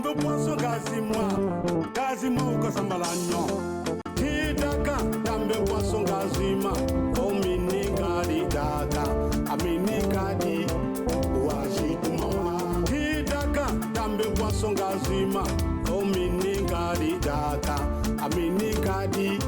dambe poisson gazima ukasambalanyo tidaka dambe poisson gazima omini kadi daka amini kadi wajitu mama tidaka dambe poisson gazima omini kadi daka amini kadi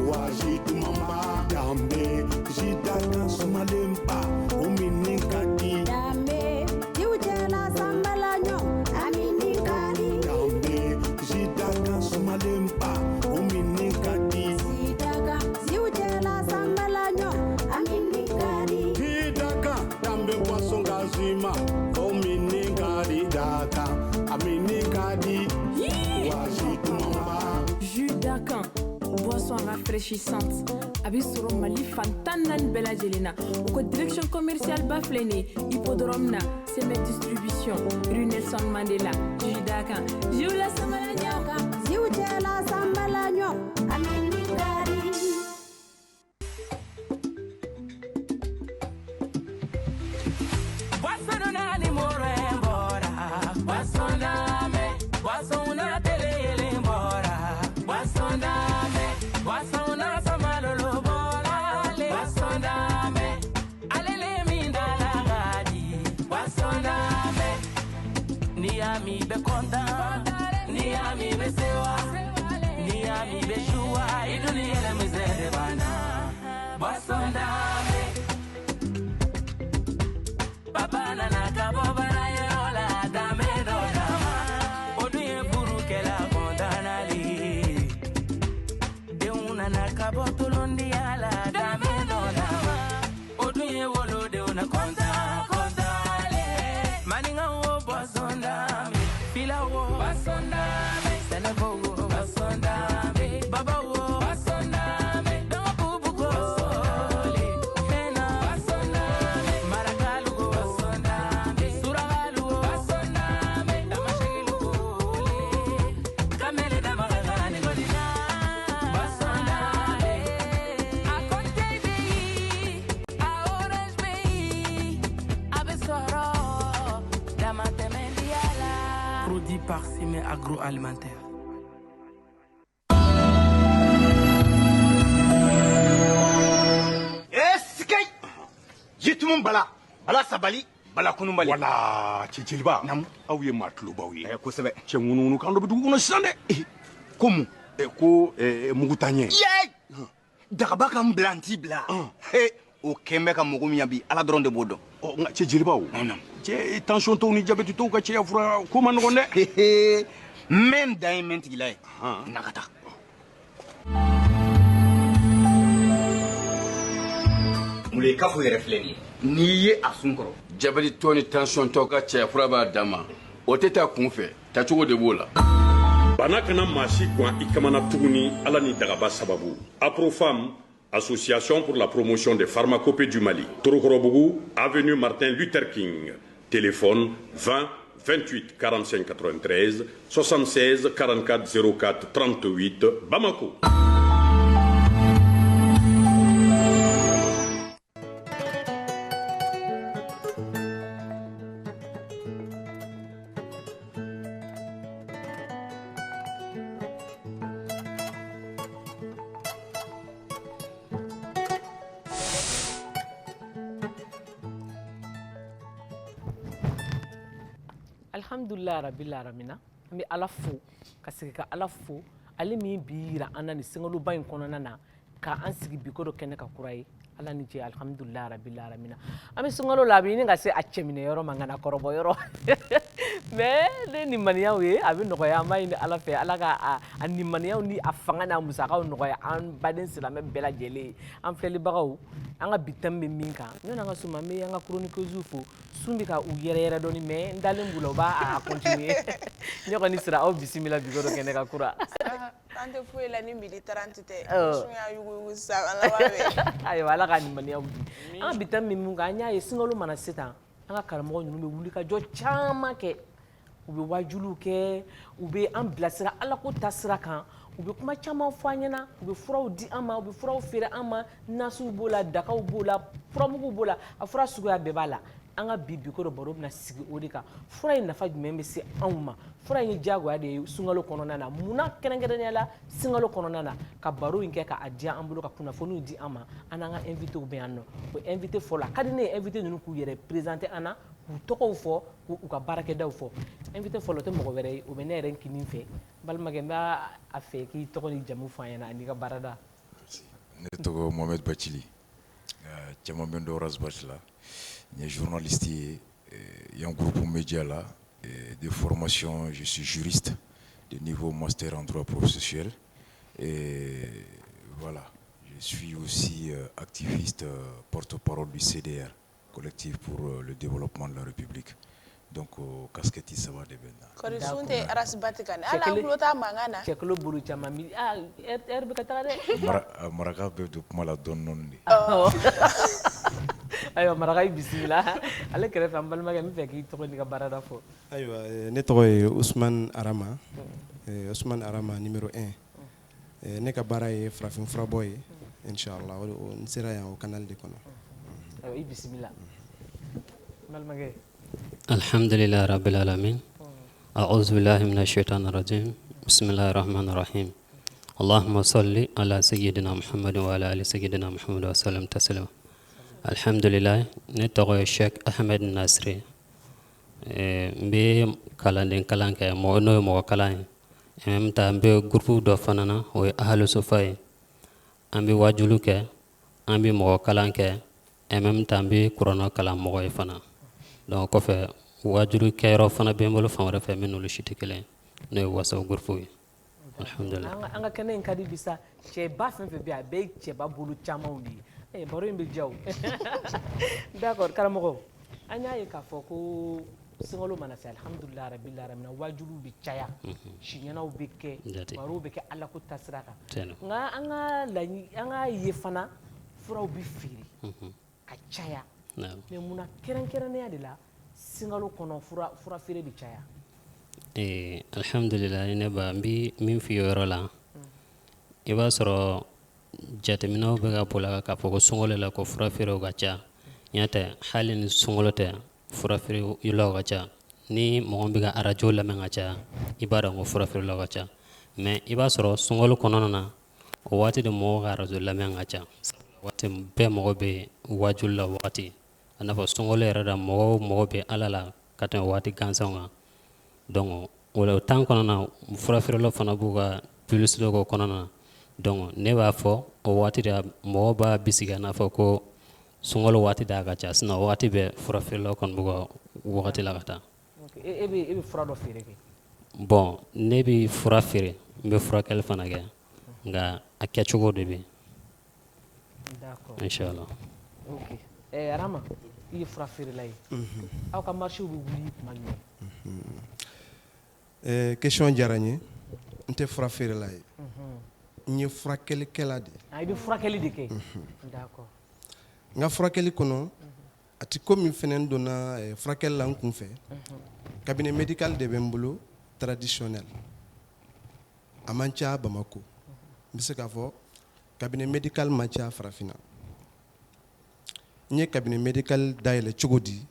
wajitu mama dambe jidaka sumalempa omini kadi dambe jiujela sambalanyo amini kadi dambe jidaka sumalempa omini kadi sidaka jiujela sambalanyo amini kadi tidaka dambe poisson gazima omini kadi daka amini kadi wajitu mama Judakan, boisson rafraîchissante. Abisoro Mali Fantanan Bella Jelena. Ou direction commerciale Baflene, Hippodrome na, Semet Distribution, rue Nelson Mandela, Judakan. Jula Samalagno, jiujela sambalanyo amini kadi Niami be content, niami be sewa, niami be joie, iduni ele mizere bana. Bossondame, baba nana kabo bana yola dame dodama. Oduye buru kela kondanali, de una na kabo tulundi ala dame dodama. Oduye wolo de una konta. Basondame, Pila wo, Basondame, Senevo wo, Basondame, Baba wo, Basondame, Dambubu wo, Basole, Fena, Basondame, Marakalu wo, Basondame, Suragalu wo, Basondame, Damashilu wo, Kamele Damaragani Godina, Basondame, a Conte Bey, a Orange Bey, a Besoro. Produit par Simé Agroalimentaire. Eskay! Jitumun bala. Bala sabali. Bala kunumbali. Wala, Cicilba. Nam. Aw ye matlubaw ye. Kosɛbɛ. Cɛ ŋununu kan dɔ bɛ dugu kɔnɔ sisan dɛ. Komu. Ko mugutaɲɛ. Yey! Dagaba ka n bila n t'i bila. O kɛn bɛ ka mɔgɔ min yan bi ala dɔrɔn de b'o dɔn. Nka Cicilbaw. Cɛ tension tɔw ni jabɛti tɔw ka cɛya fura ko ma nɔgɔn dɛ. N bɛ n dan ye mɛn tigila ye. Na ka taa. Mule ka fo yɛrɛ filɛ nin ye. N'i ye a sun kɔrɔ. Jabɛti tɔ ni tension tɔ ka cɛya fura b'a dan ma. O tɛ taa kun fɛ. Tacogo de b'o la. Bana kana maa si gwan i kamana tuguni ala ni dagaba sababu. Aprofam, Association pour la promotion des pharmacopées du Mali. Torokorobougou, avenue Martin Luther King. Téléphone 20 28 45 93 76 44 04 38 Bamako. Alhamdulillah rabbil alamin. Ami ala fo ka sigi ka ala fo ale min bira ana ni singalo ba in kɔnɔna na ka an sigi bikodo kɛnɛ ka kura ye ala ni jɛ alhamdulillah rabbil alamin. Ami singalo la bi ni ka se a cɛminɛ yɔrɔ man kana kɔrɔbɔ yɔrɔ mais ne ni maniyaw ye a bɛ nɔgɔya ma ni ala fɛ ala ka a ni maniyaw ni a fanga n'a musakaw nɔgɔya an baden silamɛ bɛɛ lajɛlen an filɛlibagaw an ka bitam bɛ min kan ne n'an ka suma an bɛ an ka chroniqueuse fo sun bɛ ka u yɛrɛ dɔɔni mais n dalen b'u la u b'a continuer ne kɔni sera aw bisimila bikodo kɛnɛ ka kura. An tɛ foyi la ni midi 30 tɛ sun y'a yugu sa ala b'a ayiwa ala ka ni maniyaw di an ka bitam bɛ min kan an y'a ye singalo mana se tan an ka karamɔgɔ ninnu bɛ wuli ka jɔ caman kɛ u bɛ wajuliw kɛ u bɛ an bilasira ala ko ta sira kan u bɛ kuma caman fɔ an ɲɛna u bɛ furaw di an ma u bɛ furaw feere an ma nasiw b'o la dakaw b'o la furamuguw b'o la a fura suguya bɛɛ b'a la an ka bi ko dɔ baro bɛna sigi o de kan fura in nafa jumɛn bɛ se anw ma fura in ye diyagoya de ye sunkalo kɔnɔna na munna kɛrɛnkɛrɛnnenya la sunkalo kɔnɔna na ka baro in kɛ k'a diya an bolo ka kunnafoniw di an ma an n'an ka invité bɛ yan nɔ o invité fɔlɔ a ka di ne ye invité ninnu k'u yɛrɛ présenter an na k'u tɔgɔw fɔ k'u ka baarakɛdaw fɔ invité fɔlɔ o tɛ mɔgɔ wɛrɛ ye o bɛ ne yɛrɛ kinin fɛ balimakɛ n b'a fɛ k'i tɔgɔ ni jamu fɔ an ɲɛna ani ka baarada. Ne tɔgɔ Mohamed Bacili caman bɛ n dɔn Orange Bach la n ye journaliste ye il y a un groupe média là de formation je suis juriste de niveau master en droit processuel et voilà je suis aussi activiste porte-parole du CDR collectif pour le développement de la République donc casquette ça va devenir kori sunte aras batikane ala kulota mangana ceklo buru chama mi be katare maraka be do kuma la don non ni ayo maraka bismillah ale kere fam balma ga mi feki to ni ka barada fo ayo ne to Ousmane Arama Ousmane Arama numéro 1 ne ka bara ye frafin fraboy inshallah on sera ya au canal de kono ayo bismillah balma ga الحمد لله رب العالمين أعوذ بالله من الشيطان الرجيم بسم الله الرحمن الرحيم اللهم صل على سيدنا محمد وعلى آل سيدنا محمد وسلم تسليما الحمد لله نتوقع الشيخ أحمد الناصري بي كالان كالان كي مو مو كالان ام تام بي غروب دو فنانا و اهل صفاي ام بي واجلو كي ام بي مو كالان كي ام تام بي كورونا كلام مو فنا donc ko fe wajuru kayro fana be mbolo famara fe men no shiti kele ne wasa gurfu alhamdulillah anga kenen kadi bisa che ba fen fe bia be che ba bulu chama undi baro imbe jaw d'accord karamo anya yi ka foko singolo manase alhamdulillah rabbil alamin wajuru bi chaya shinyana u beke baro beke alla ko tasraka nga anga yi fana fura bi firi ka chaya mais muna keren ya de la singalo kono fura fere bi chaya alhamdulillah ne ba mbi min fi yoro la e ba soro jatemino be ga pola ka foko sungole la ko fura fere ga cha nyata halin sungolo te fura fere yulo ga cha ni mo bi ga arajo la men ga cha ibara ngo fura fere la ga cha mais e ba soro sungolo kono na o wati de mo ga arajo la men ga cha wati be mo be wajul la wati ana fo songole rada mo be alala katen wati gansonga donc wala tan kono na fura fere lo fana buga plus lo ko kono na donc ne ba fo o wati da mo ba bisiga na fo ko songolo wati da ga jas no wati be fura fere lo kon buga wati la gata okay ebe fura do fere ke bon ne bi fura fere be fura kel fana ga nga akyachugo de bi d'accord inshallah okay Arama il fura fere lay aw ka marché bu wuli magné question jaranye nte fura fere lay ni fura kel kelade ay bi fura kel dike d'accord nga fura kel kono ati comme fenen dona fura kel lan kun fe cabinet médical de Bembolo traditionnel amancha Bamako mbise ka fo cabinet médical macha farafina nye cabinet médical daile chogodi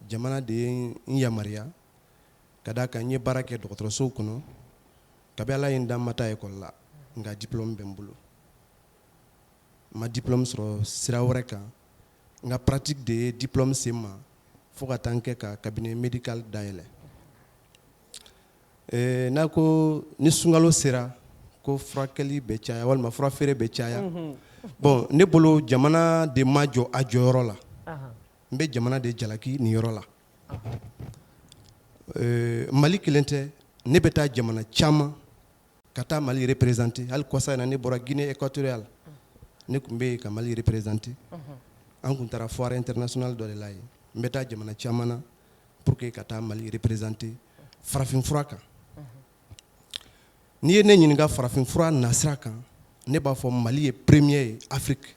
jamana de yamaria kada ka nye barake docteur so kuno kabela inda mata école la nga diplôme Bembolo ma diplôme sur sirawreka nga pratique de diplôme sema foka tanke ka cabinet médical daile nako ni sungalo sera ko frakeli be chaya walma fra fere be chaya bon ne bolo jamana de majo ajoro la mbe jamana de jalaki ni yoro la Mali kilente ne beta jamana chama kata Mali représenter al kosa na ne bora Guinée équatoriale ne kumbe ka Mali représenter an kuntara foire internationale do lay mbeta jamana chama na pour que kata Mali représenter farafin fraka ni ne nyinga farafin fra nasraka ne ba fo Mali est premier Afrique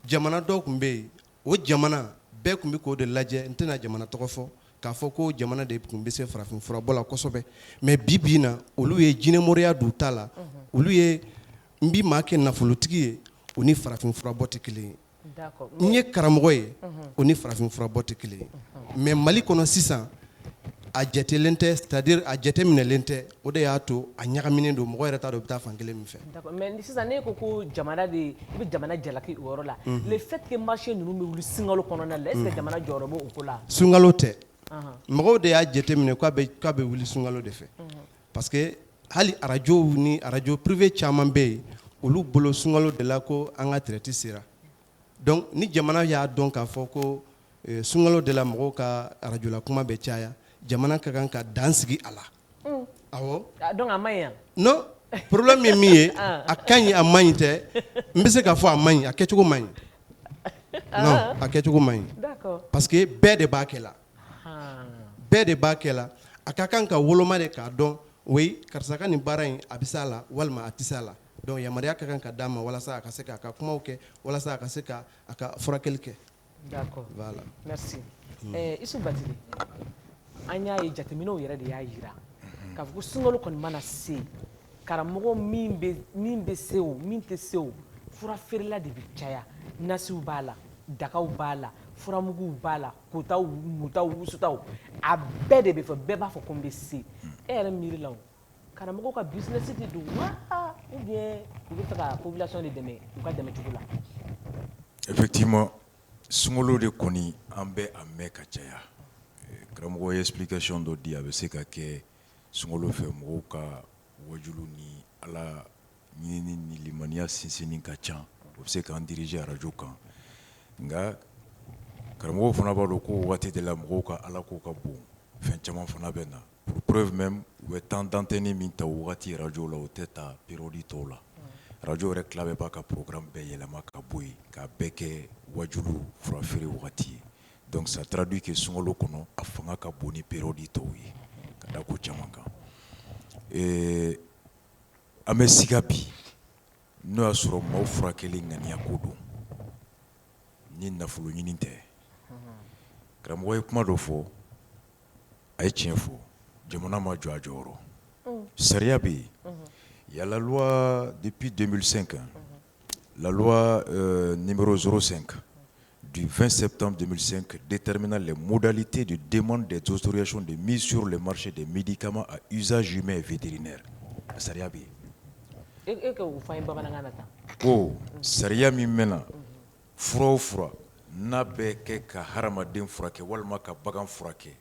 jamana do kumbe o jamana be kumbe ko de laje ntena jamana to fo ka fo ko jamana de kumbe se farafin fra bola kosobe mais bibina olu ye jine moria du tala olu ye mbi make na folotigi oni farafin fra botikili d'accord n ye karamɔgɔ ye o ni farafin fura bɔ tɛ kelen ye mais Mali kɔnɔ sisan a jɛtelen tɛ, c'est-à-dire a jɛtɛminɛlen tɛ, o de y'a to a ɲagaminen don mɔgɔ yɛrɛ t'a dɔn bɛ taa fan kelen min fɛ. D'accord, mais sisan ne ko jamana de i bɛ jamana jalaki o yɔrɔ la le fait que marché ninnu bɛ wuli sunkalo kɔnɔna la est-ce que jamana jɔyɔrɔ b'o ko la. Sunkalo tɛ mɔgɔw de y'a jɛtɛminɛ k'a bɛ wuli sunkalo de fɛ parce que hali arajo ni arajo privé caman bɛ yen olu bolo sunkalo de la ko an ka traite sera donc ni jamana y'a dɔn k'a fɔ ko sunkalo de la mɔgɔw ka arajola kuma bɛ caya jamana ka kan ka dan sigi a la. Awɔ. Donc a man ɲi yan. Non, problème ye min ye a ka ɲi a man ɲi tɛ n bɛ se k'a fɔ a man ɲi a kɛcogo man ɲi. Non, a kɛcogo man ɲi. D'accord. Parce que bɛɛ de b'a kɛ la. Bɛɛ de b'a kɛ la a ka kan ka woloma de k'a dɔn oui karisa ka nin baara in a bɛ se a la walima a tɛ se a la donc yamaruya ka kan ka d'a ma walasa a ka se k'a ka kumaw kɛ walasa a ka se ka a ka furakɛli kɛ. D'accord. Voilà. Merci. Isu Batili an y'a ye jateminɛw yɛrɛ de y'a jira k'a fɔ ko sunkalo kɔni mana se karamɔgɔ min bɛ se o min tɛ se o fura feerela de bɛ caya nasiw b'a la dagaw b'a la furamuguw b'a la kotaw mutaw wusutaw a bɛɛ de bɛ fɔ bɛɛ b'a fɔ ko n bɛ se e yɛrɛ miiri la o karamɔgɔw ka business de don wa ou bien u bɛ fɛ ka population de dɛmɛ u ka dɛmɛ cogo la. Effectivement sunkalo de kɔni an bɛ a mɛn ka caya karamɔgɔ ye explication dɔ di a bɛ se ka kɛ sunkalo fɛ mɔgɔw ka wajulu ni ala ɲinini ni limaniya sinsinni ka ca o bɛ se k'an diriger arajo kan nka karamɔgɔw fana b'a dɔn ko waati de la mɔgɔw ka ala ko ka bon fɛn caman fana bɛ na pour preuve même u bɛ temps d'antenne min ta o wagati arajo la o tɛ ta période tɔw la arajo yɛrɛ tila bɛɛ b'a ka programme bɛɛ yɛlɛma ka bɔ yen k'a bɛɛ kɛ wajulu furafeere wagati ye donc ça traduit que sunkalo kɔnɔ a fanga ka bon ni période tɔw ye ka da ko caman kan an bɛ siga bi n'o y'a sɔrɔ maaw furakɛli ŋaniya ko don ni nafolo ɲini tɛ karamɔgɔ ye kuma dɔ fɔ a ye tiɲɛ fɔ jamana ma jɔ a jɔyɔrɔ sariya bɛ yen il y a la loi depuis 2005 la loi numéro 05 du 20 septembre 2005 déterminant les modalités de demande des autorisations de mise sur le marché des médicaments à usage humain et vétérinaire sariya bɛ yen sariya min mɛnna fura o fura n'a bɛ kɛ ka hadamaden furakɛ walima ka bagan furakɛ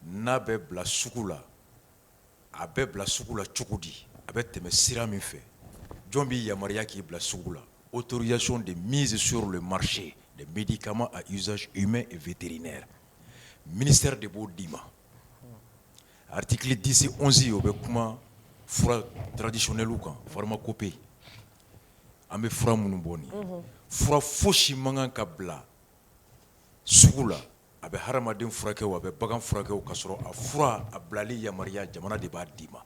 n'a bɛ bila sugu la a bɛ bila sugu la cogo di a bɛ tɛmɛ sira min fɛ jɔn bɛ yamaruya k'i bila sugu la autorisation de mise sur le marché des médicaments à usage humain et vétérinaire ministère de b'o d'i ma article 10 et 11 o bɛ kuma fura traditionnel kan pharmacopée an bɛ fura minnu bɔ nin fura fosi man kan ka bila sugu la a bɛ hadamaden furakɛ o a bɛ bagan furakɛ o ka sɔrɔ a fura a bilali yamaruya jamana de b'a d'i ma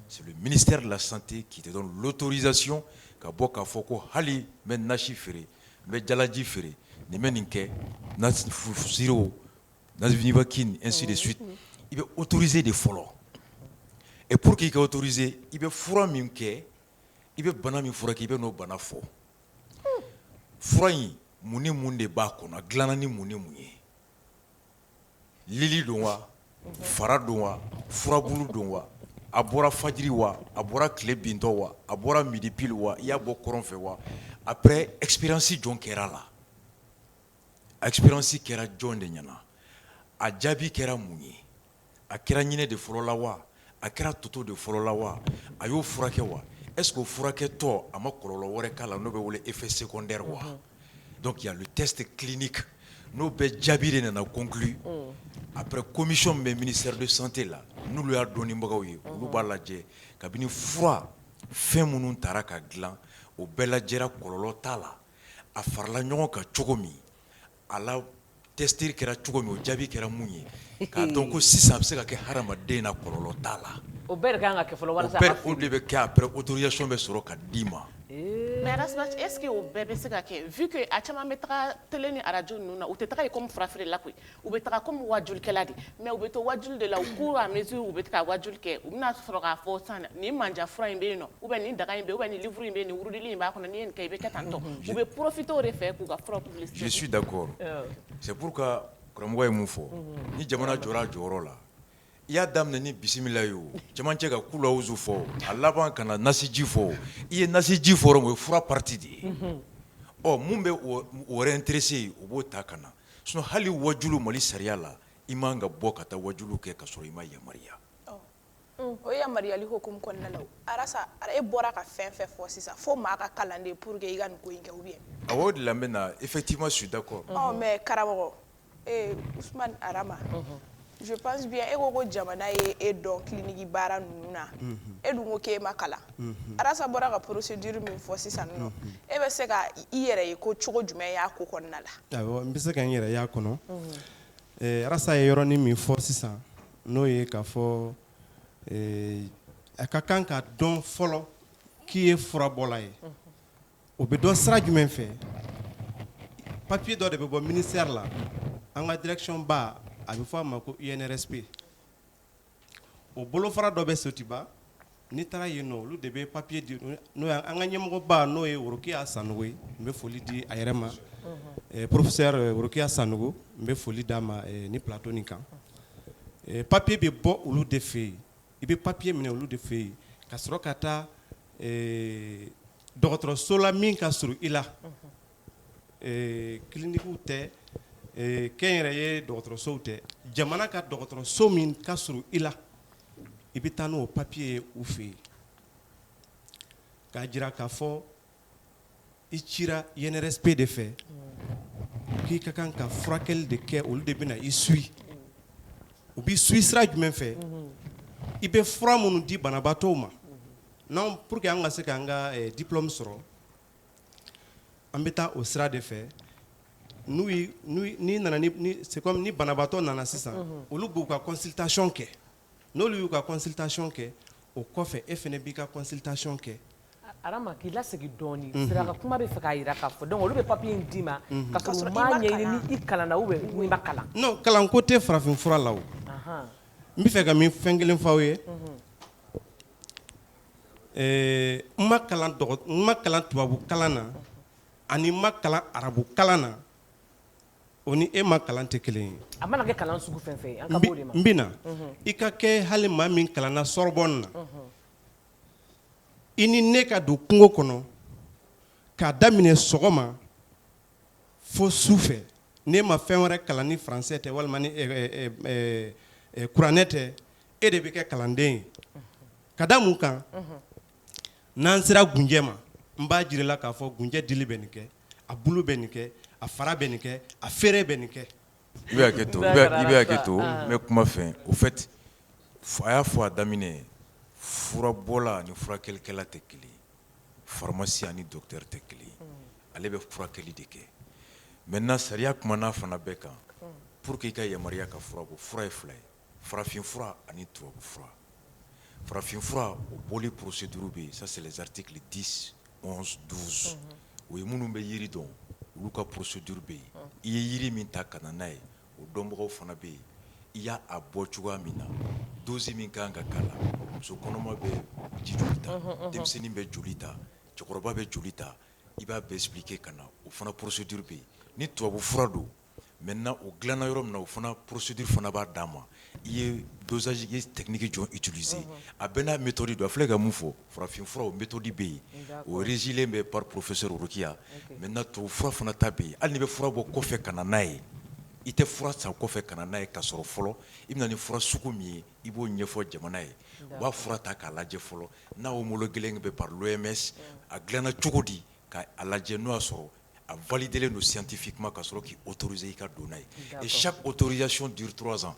c'est le ministère de la santé qui te donne l'autorisation ka bɔ k'a fɔ ko hali n bɛ nasi feere n bɛ jalaji feere nin bɛ nin kɛ nasi sirop nasivacine ainsi de suite i bɛ autoriser de fɔlɔ et pour qu'il ka autoriser i bɛ fura min kɛ i bɛ bana min furakɛ i bɛ n'o bana fɔ fura in mun ni mun de b'a kɔnɔ a dilanna ni mun ni mun ye lili don wa fara don wa furabulu don wa a bɔra fajiri wa a bɔra tile bintɔ wa a bɔra midi pile wa i y'a bɔ kɔrɔn fɛ wa après expérience jɔn kɛra la a expérience kɛra jɔn de ɲɛna a jaabi kɛra mun ye a kɛra ɲinɛ de fɔlɔ la wa a kɛra toto de fɔlɔ la wa a y'o furakɛ wa est-ce que o furakɛtɔ a ma kɔlɔlɔ wɛrɛ k'a la n'o bɛ wele effet secondaire wa donc il y a le test clinique n'o bɛɛ jaabi de nana conclu après commission min bɛ ministère de santé la n'olu y'a dɔnnibagaw ye olu b'a lajɛ kabini fura fɛn minnu taara ka dilan o bɛɛ lajɛra kɔlɔlɔ t'a la a farala ɲɔgɔn kan cogo min a la testeri kɛra cogo min o jaabi kɛra mun ye k'a dɔn ko sisan a bɛ se ka kɛ hadamaden na kɔlɔlɔ t'a la o bɛɛ de kan ka kɛ fɔlɔ walasa o de bɛ kɛ après autorisation bɛ sɔrɔ ka d'i ma mais Rasbach, est-ce que au bébé c'est que vu que a chama metra télé ni radio nuna ou te travaille comme frafré la quoi ou betra comme wajul keladi mais ou beto wajul de la cour à mesure ou betra wajul ke ou na froga fo sana ni manja fra imbe no ou ben ni daga imbe ou ben ni livre imbe ni urudi limba ko ni en kay be katanto ou be profiter au refaire ku ga fra publicité. Je suis d'accord. C'est pourquoi Kramgo est mon faux. Ni jamana jora joro la. Il y a dame ni bisimila yo. Jaman cɛ ka kula uzu fɔ. A laban kana nasiji fɔ. I ye nasiji fɔ o ye fura parti de ye. Ɔ mun bɛ o réintéressé o b'o ta kana. Sinon hali wajulu Mali sariya la i man ka bɔ ka taa wajulu kɛ ka sɔrɔ i ma yamaruya. O yamaruyali hokumu kɔnɔna la arasa e bɔra ka fɛn fɛn fɔ sisan fo maa ka kalanden pour que i ka nin ko in kɛ ou bien. Awɔ de la n bɛ na effectivement je suis d'accord. Mais karamɔgɔ Ousmane Arama. Je pense bien e ko jamana ye e dɔn clinique baara ninnu na e dun ko k'e ma kalan arasa bɔra ka procédure min fɔ sisan nɔ e bɛ se ka i yɛrɛ ye ko cogo jumɛn y'a ko kɔnɔna la. Awɔ n bɛ se ka n yɛrɛ y'a kɔnɔ arasa ye yɔrɔnin min fɔ sisan n'o ye k'a fɔ a ka kan ka dɔn fɔlɔ k'i ye furabɔla ye o bɛ dɔn sira jumɛn fɛ papier dɔ de bɛ bɔ ministère la an ka direction ba a bɛ fɔ a ma ko INRSP o bolofara dɔ bɛ Sotiba n'i taara yen nɔ olu de bɛ papier di n'o ye an ka ɲɛmɔgɔba n'o ye Worokiya Sanogo ye n bɛ foli di a yɛrɛ ma professeur Worokiya Sanogo n bɛ foli d'a ma ni plateau nin kan papier bɛ bɔ olu de fɛ yen i bɛ papier minɛ olu de fɛ yen ka sɔrɔ ka taa dɔgɔtɔrɔso la min ka surun i la clinique tɛ kɛnyɛrɛye dɔgɔtɔrɔsow tɛ jamana ka dɔgɔtɔrɔso min ka surun i la i bɛ taa n'o papier ye u fɛ yen k'a jira k'a fɔ i cira INRSP de fɛ k'i ka kan ka furakɛli de kɛ olu de bɛ na i suit u b'i suit sira jumɛn fɛ i bɛ fura minnu di banabaatɔw ma n'anw pour que an ka se k'an ka diplôme sɔrɔ an bɛ taa o sira de fɛ. Ni nana c'est comme ni banabaatɔ nana sisan olu b'u ka consultation kɛ n'olu y'u ka consultation kɛ o kɔfɛ e fɛnɛ b'i ka consultation kɛ. Arama k'i lasegin dɔɔni sira ka kuma bɛ fɛ k'a yira k'a fɔ donc olu bɛ papier in d'i ma ka sɔrɔ i m'a ɲɛɲini ni i kalanna ou bien n'i ma kalan. Non kalanko tɛ farafinfura la o n bɛ fɛ ka min fɛn kelen f'aw ye n ma kalan tubabu kalan na ani n ma kalan arabu kalan na. O ni e ma kalan tɛ kelen ye. A mana kɛ kalan sugu fɛn fɛn ye an ka b'o de ma. N bɛ na i ka kɛ hali maa min kalanna Sorbonne na i ni ne ka don kungo kɔnɔ k'a daminɛ sɔgɔma fo su fɛ n'e ma fɛn wɛrɛ kalan ni français tɛ walima ni kuranɛ tɛ e de bɛ kɛ kalanden ye ka da mun kan n'an sera gunjɛ ma n b'a jira la k'a fɔ gunjɛ dili bɛ nin kɛ a bulu bɛ nin kɛ a fara bɛ nin kɛ a feere bɛ nin kɛ. I bɛ hakɛ to n bɛ kuma fɛ au fait a y'a fɔ a daminɛ furabɔla ani furakɛlikɛla tɛ kelen pharmacien ani docteur tɛ kelen ale bɛ furakɛli de kɛ maintenant sariya kumana fana bɛɛ kan pour que i ka yamaruya ka fura bɔ fura ye fila ye farafin fura ani tubabu fura farafin fura o bɔli procédure bɛ yen ça c'est les articles 10 11 12 o ye minnu bɛ yiri dɔn olu ka procédure bɛ yen i ye yiri min ta ka na n'a ye o dɔnbagaw fana bɛ yen i y'a bɔ cogoya min na dose min kan ka k'a la muso kɔnɔma bɛ ji joli ta denmisɛnnin bɛ joli ta cɛkɔrɔba bɛ joli ta i b'a bɛɛ expliquer ka na o fana procédure bɛ yen ni tubabu fura don maintenant o dilanna yɔrɔ min na o fana procédure fana b'a d'a ma i ye dosage i ye technique jɔn utiliser a bɛɛ n'a méthode don a filɛ ka mun fɔ farafin fura o méthode bɛ yen o régilen bɛ par professeur Worokiya maintenant tubabu fura fana ta bɛ yen hali n'i bɛ fura bɔ kɔfɛ ka na n'a ye i tɛ fura san kɔfɛ ka na n'a ye ka sɔrɔ fɔlɔ i bɛna ni fura sugu min ye i b'o ɲɛfɔ jamana ye u b'a fura ta k'a lajɛ fɔlɔ n'a homologué bɛ par l'OMS a dilanna cogo di k'a lajɛ n'o y'a sɔrɔ a validé no scientifiquement ka sɔrɔ k'i autoriser i ka don n'a ye et chaque autorisation dure 3 ans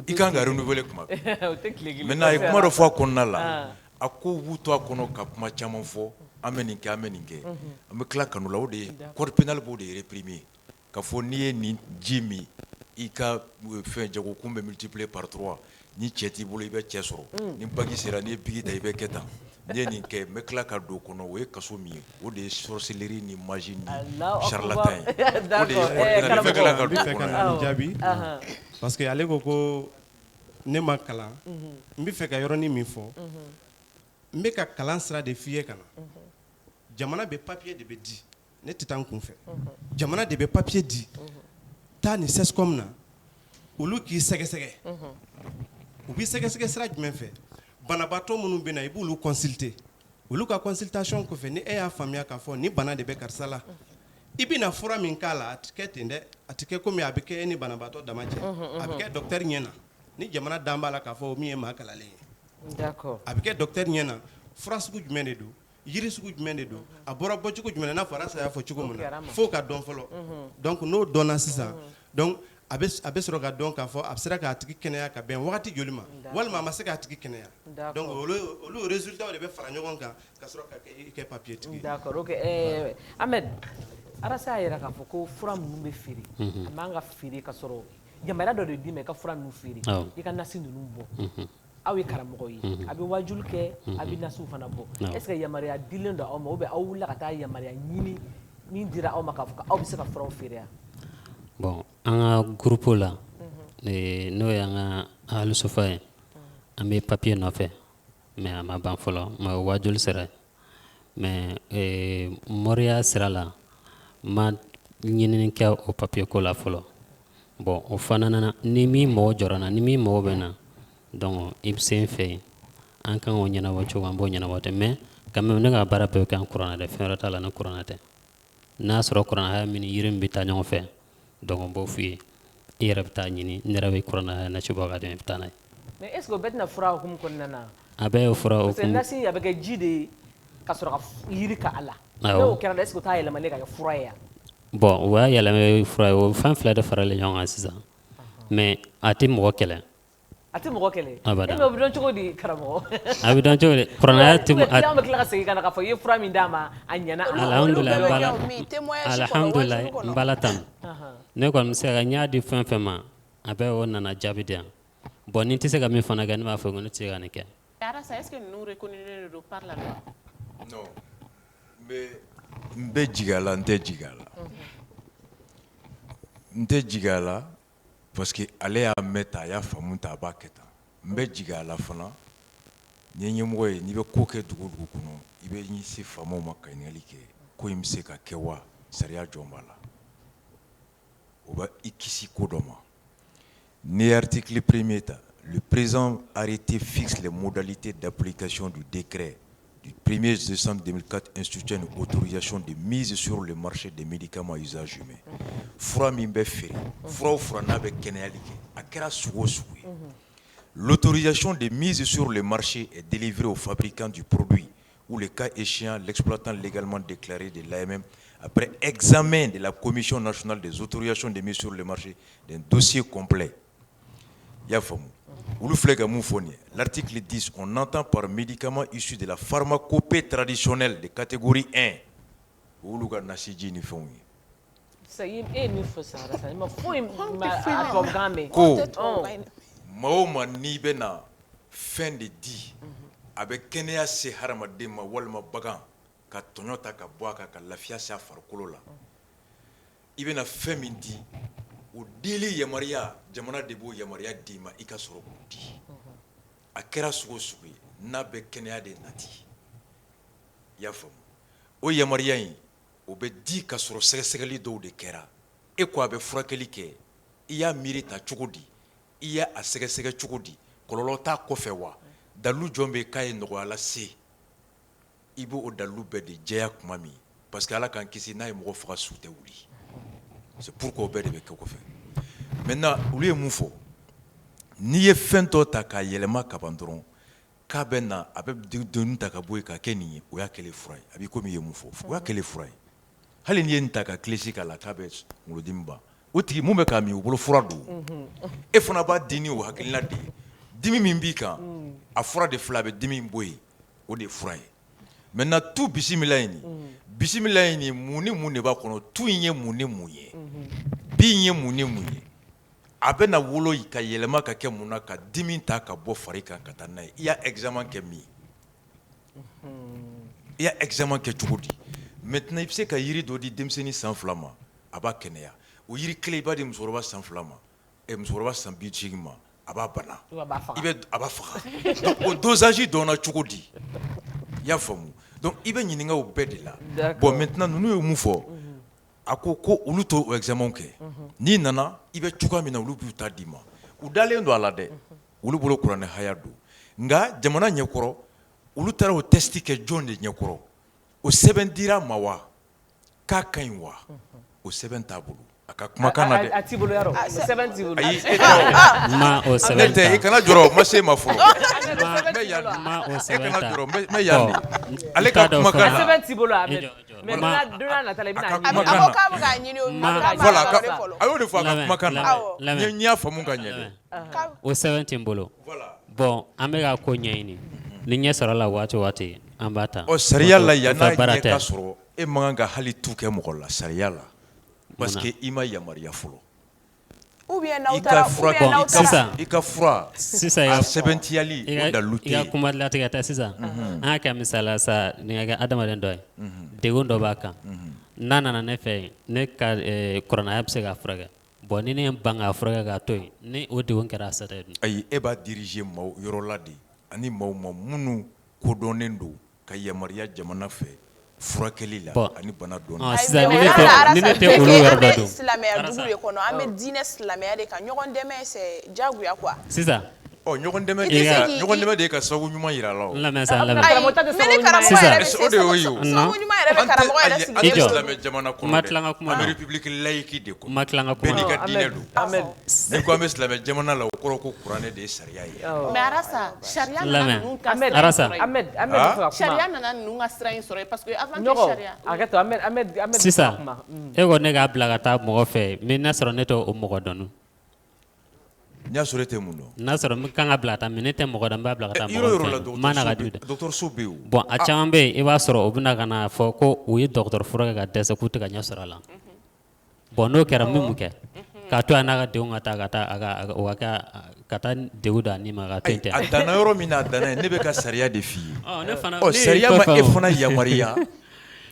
i kan ka renouveler kuma bɛɛ maintenant a ye kuma dɔ fɔ a kɔnɔna la a ko b'u to a kɔnɔ ka kuma caman fɔ an bɛ nin kɛ an bɛ nin kɛ an bɛ tila kanu la o de ye code pénal b'o de réprimer ka fɔ n'i ye nin ji min i ka fɛn jagokun bɛ multiplier par 3 ni cɛ t'i bolo i bɛ cɛ sɔrɔ ni bagi sera n'i ye bigi ta i bɛ kɛ tan ye nin kɛ n bɛ tila ka don o kɔnɔ o ye kaso min ye o de ye sorcellerie ni magie ni Allahu charlatan ye Akbar. o de ye ordinaire n bɛ tila ka don o fɛ ka kɔnɔ na nin jaabi parce que ale ko ne ma kalan n bɛ fɛ ka yɔrɔnin min fɔ n bɛ ka kalan sira de f'i ye ka na jamana bɛ papier de bɛ di ne tɛ taa n kun fɛ jamana de bɛ papier di taa ni CESCOM na olu k'i sɛgɛsɛgɛ u b'i sɛgɛsɛgɛ sira jumɛn fɛ banabaatɔ minnu bɛ na i b'olu consulter olu ka consultation kɔfɛ ni e y'a faamuya k'a fɔ ni bana de bɛ karisa la i bɛna fura min k'a la a tɛ kɛ ten dɛ a tɛ kɛ komi a bɛ kɛ e ni banabaatɔ dama cɛ a bɛ kɛ docteur ɲɛna ni jamana dan b'a la k'a fɔ min ye maa kalanlen ye D'accord. a bɛ kɛ docteur ɲɛna fura sugu jumɛn de don yiri sugu jumɛn de don a bɔra bɔcogo jumɛn na n'a fɔra saya fɔ cogo min na f'o ka dɔn fɔlɔ donc n'o dɔnna sisan donc a bɛ sɔrɔ ka dɔn k'a fɔ a sera k'a tigi kɛnɛya ka bɛn wagati joli ma walima a ma se k'a tigi kɛnɛya donc olu résultat de bɛ fara ɲɔgɔn kan ka sɔrɔ ka kɛ papier tigi ye. D'accord, ok. Ahmed, Arasa y'a jira k'a fɔ ko fura ninnu bɛ feere a man ka feere ka sɔrɔ yamaruya dɔ de d'i ma i ka fura ninnu feere i ka nasi ninnu bɔ aw ye karamɔgɔ ye a bɛ wajulu kɛ a bɛ nasiw fana bɔ est ce que yamaruya dilen don aw ma ou bien aw wulila ka taa yamaruya ɲini min dira aw ma k'a fɔ aw bɛ se ka furaw feere yan. Bon, an ka groupe la n'o ye an ka Alusufa ye an bɛ papier nɔfɛ mais a ma ban fɔlɔ mais o wajulu sera mais mɔriya sira la ma ɲinini kɛ o papier ko la fɔlɔ bon o fana na ni min mɔgɔ jɔra na ni min mɔgɔ bɛ na donc i bɛ se n fɛ yen an kan k'o ɲɛnabɔ cogo an b'o ɲɛnabɔ ten mais quand même ne ka baara bɛɛ bɛ kɛ an kuranna dɛ fɛn wɛrɛ t'a la ni kuranna tɛ n'a sɔrɔ kuranna haya min yiri min bɛ taa ɲɔgɔn fɛ donc n b'o f'i ye i yɛrɛ bɛ taa ɲini ne yɛrɛ bɛ kuranna haya nasi bɔ ka dɛmɛ i bɛ taa n'a ye. mais est ce que o bɛɛ tɛna fura hukumu kɔnɔna na. a bɛɛ ye fura parce que hukumu. nasi a bɛ kɛ ji de ye ka sɔrɔ ka yiri ka a la. n'o kɛra est ce que o t'a yɛlɛmalen ka kɛ fura ye yan. bon o y'a yɛlɛma fura ye o fɛn fila de faralen ɲɔgɔn kan sisan mais a tɛ mɔgɔ kɛlɛ. a tɛ mɔgɔ kɛlɛ. abada. e mais o bɛ dɔn cogo di karamɔgɔ. a bɛ dɔn cogo di kuranaya tɛ. client bɛ tila ka segin ka na k'a fɔ i ye fura min d'a ma a ɲɛna. alhamdulilayi n bala tan ne kɔni bɛ se ka n y'a di fɛn fɛn ma a bɛ o nana jaabi di yan bon ni n tɛ se ka min fana kɛ ne b'a fɔ ko ne tɛ se ka nin kɛ. Arasa, est ce que nous reconnaissons par la loi? non n bɛ jigin a la n tɛ jigin a la n tɛ jigin a la parce que ale y'a mɛn ta a y'a faamu ta a b'a kɛ tan n bɛ jigin a la fana ni ye ɲɛmɔgɔ ye n'i bɛ ko kɛ dugu o dugu kɔnɔ i bɛ ɲɛsin faamaw ma ka ɲininkali kɛ ko in bɛ se ka kɛ wa sariya jɔn b'a la o bɛ i kisi ko dɔ ma n'i ye article premier ta le présent arrêté fixe les modalités d'application du décret du 1er décembre 2004 instituant une autorisation de mise sur le marché des médicaments à usage humain. Fura min bɛ feere fura o fura n'a bɛ kɛnɛyali kɛ a kɛra sugu o sugu ye. L'autorisation de mise sur le marché est délivrée au fabricant du produit ou le cas échéant l'exploitant légalement déclaré de l'AMM après examen de la Commission nationale des autorisations de mise sur le marché d'un dossier complet. Y'a faamu. L'article 10, on entend par médicaments issus de la pharmacopée traditionnelle de catégorie 1. Maoma n'i bɛna fɛn de di a bɛ kɛnɛya se hadamaden ma walima bagan ka tɔɲɔ ta ka bɔ a kan ka lafiya se a farikolo la i bɛna fɛn min di o dili yamaruya jamana de b'o yamaruya d'i ma i ka sɔrɔ k'o di a kɛra sugu o sugu ye n'a bɛ kɛnɛya de nati i y'a faamu o yamaruya in o bɛ di ka sɔrɔ sɛgɛsɛgɛli dɔw de kɛra e ko a bɛ furakɛli kɛ i y'a miiri ta cogo di i y'a sɛgɛsɛgɛ cogo di kɔlɔlɔ t'a kɔfɛ wa dalilu jɔn bɛ k'a ye nɔgɔya lase i b'o dalilu bɛɛ de jɛya tuma min parce que ala k'an kisi n'a ye mɔgɔ faga su tɛ wuli c'est pourquoi o bɛɛ de bɛ kɛ kɔfɛ maintenant olu ye mun fɔ n'i ye fɛn tɔ ta k'a yɛlɛma ka ban dɔrɔn k'a bɛ na a bɛ donni ta ka bɔ yen k'a kɛ nin ye o y'a kɛlen fura ye a b'i komi i ye mun fɔ o y'a kɛlen fura ye hali n'i ye nin ta ka kilisi k'a la k'a bɛ kunkolodimi ban o tigi mun bɛ k'a min o bolo fura don e fana b'a di ni o hakilina de ye dimi min b'i kan a fura de fila a bɛ dimi bɔ yen o de ye fura ye maintenant tu bisimila in nin mun ni mun de b'a kɔnɔ tu in ye mun ni mun ye bi in ye mun ni mun ye a bɛ na wolo ka yɛlɛma ka kɛ mun na ka dimi ta ka bɔ fari kan ka taa n'a ye i y'a examen kɛ min i y'a examen kɛ cogo di maintenant i bɛ se ka yiri dɔ di denmisɛnnin san 2 ma a b'a kɛnɛya o yiri kelen i b'a di musokɔrɔba san 2 ma musokɔrɔba san 80 ma a b'a bana a b'a faga donc o dosage dɔnna cogo di i y'a faamu donc i bɛ ɲininka o bɛɛ de la bon maintenant ninnu ye mun fɔ a ko olu to o examen kɛ n'i nana i bɛ cogoya min na olu b'u ta d'i ma u dalen don a la dɛ olu bolo kuranɛ haya don nka jamana ɲɛkɔrɔ olu taara o test kɛ jɔn de ɲɛkɔrɔ o sɛbɛn dira ma wa k'a ka ɲi wa o sɛbɛn t'a bolo a ka kumakan na dɛ a t'i bolo yɔrɔ sɛbɛn t'i bolo ayi e tɛ ma o sɛbɛn tɛ i kana jɔrɔ ma se ma fɔlɔ ma o sɛbɛn ta n bɛ yan de ale ka kumakan na sɛbɛn t'i bolo Ahmed mais don n'a nata la i bɛna voilà a y'o de fɔ a ka kumakan na n y'a faamu ka ɲɛ dɛ o sɛbɛn t'i bolo bon an bɛ ka ko ɲɛɲini ni ɲɛ sɔrɔ la waati o waati an b'a ta ɔ sariya la yan n'a ɲɛ ka sɔrɔ e man kan ka hali tu kɛ mɔgɔ la sariya la parce que i ma yamaruya fɔlɔ i ka fura a sɛbɛntiyali o dalu tɛ i ka kuma latigɛ ta sisan an ka kɛ misala sa nin ka kɛ adamaden dɔ ye degun dɔ b'a kan n'a nana ne fɛ yen ne ka kuranaya bɛ se k'a furakɛ bon ni ne ye n ban k'a furakɛ k'a to yen ni o degun kɛra a sata ye dun ayi e b'a diriger maaw yɔrɔ la de ani maaw ma minnu kodɔnnen don ka yamaruya jamana fɛ furakɛli la ani bana dɔnni sisan ni ne tɛ olu yɔrɔ dɔ don silamɛya dugu de kɔnɔ an bɛ diinɛ silamɛya de kan ɲɔgɔn dɛmɛ c'est diyagoya quoi sisan ɲɔgɔn dɛmɛ de ye ka sababu ɲuman yira la o lamɛn sisan o de y'o ye o sababu ɲuman yɛrɛ bɛ karamɔgɔ yɛrɛ sigi an tɛ silamɛ jamana kɔnɔ dɛ an bɛ république laïque de kɔnɔ bɛɛ n'i ka diinɛ don n'i ko an bɛ silamɛ jamana la o kɔrɔ ko kuranɛ de ye sariya ye mais Arasa sariya nana ninnu ka sariya nana ninnu ka sira in sɔrɔ parce que avant que sariya hakɛto Ahmed sisan e ko ne k'a bila ka taa mɔgɔ fɛ mais n'a sɔrɔ ne tɛ o mɔgɔ dɔn n'i y'a sɔrɔ e tɛ mun dɔn n'a sɔrɔ n kan ka bila ka taa mais ne tɛ mɔgɔ dɔn n b'a bila ka taa mɔgɔ fɛ n ma na ka di dɔgɔtɔrɔso bɛ yen bon a caman bɛ yen i b'a sɔrɔ o bɛna ka na fɔ ko u ye dɔgɔtɔrɔ furakɛ ka dɛsɛ k'u tɛ ka ɲɛ sɔrɔ a la bon n'o kɛra min mun kɛ k'a to yan n'a ka denw ka taa degun da ni ma ka to yen tɛ a danna yɔrɔ min na a danna yen ne bɛ ka sariya de f'i ye sariya ma e fana yamaruya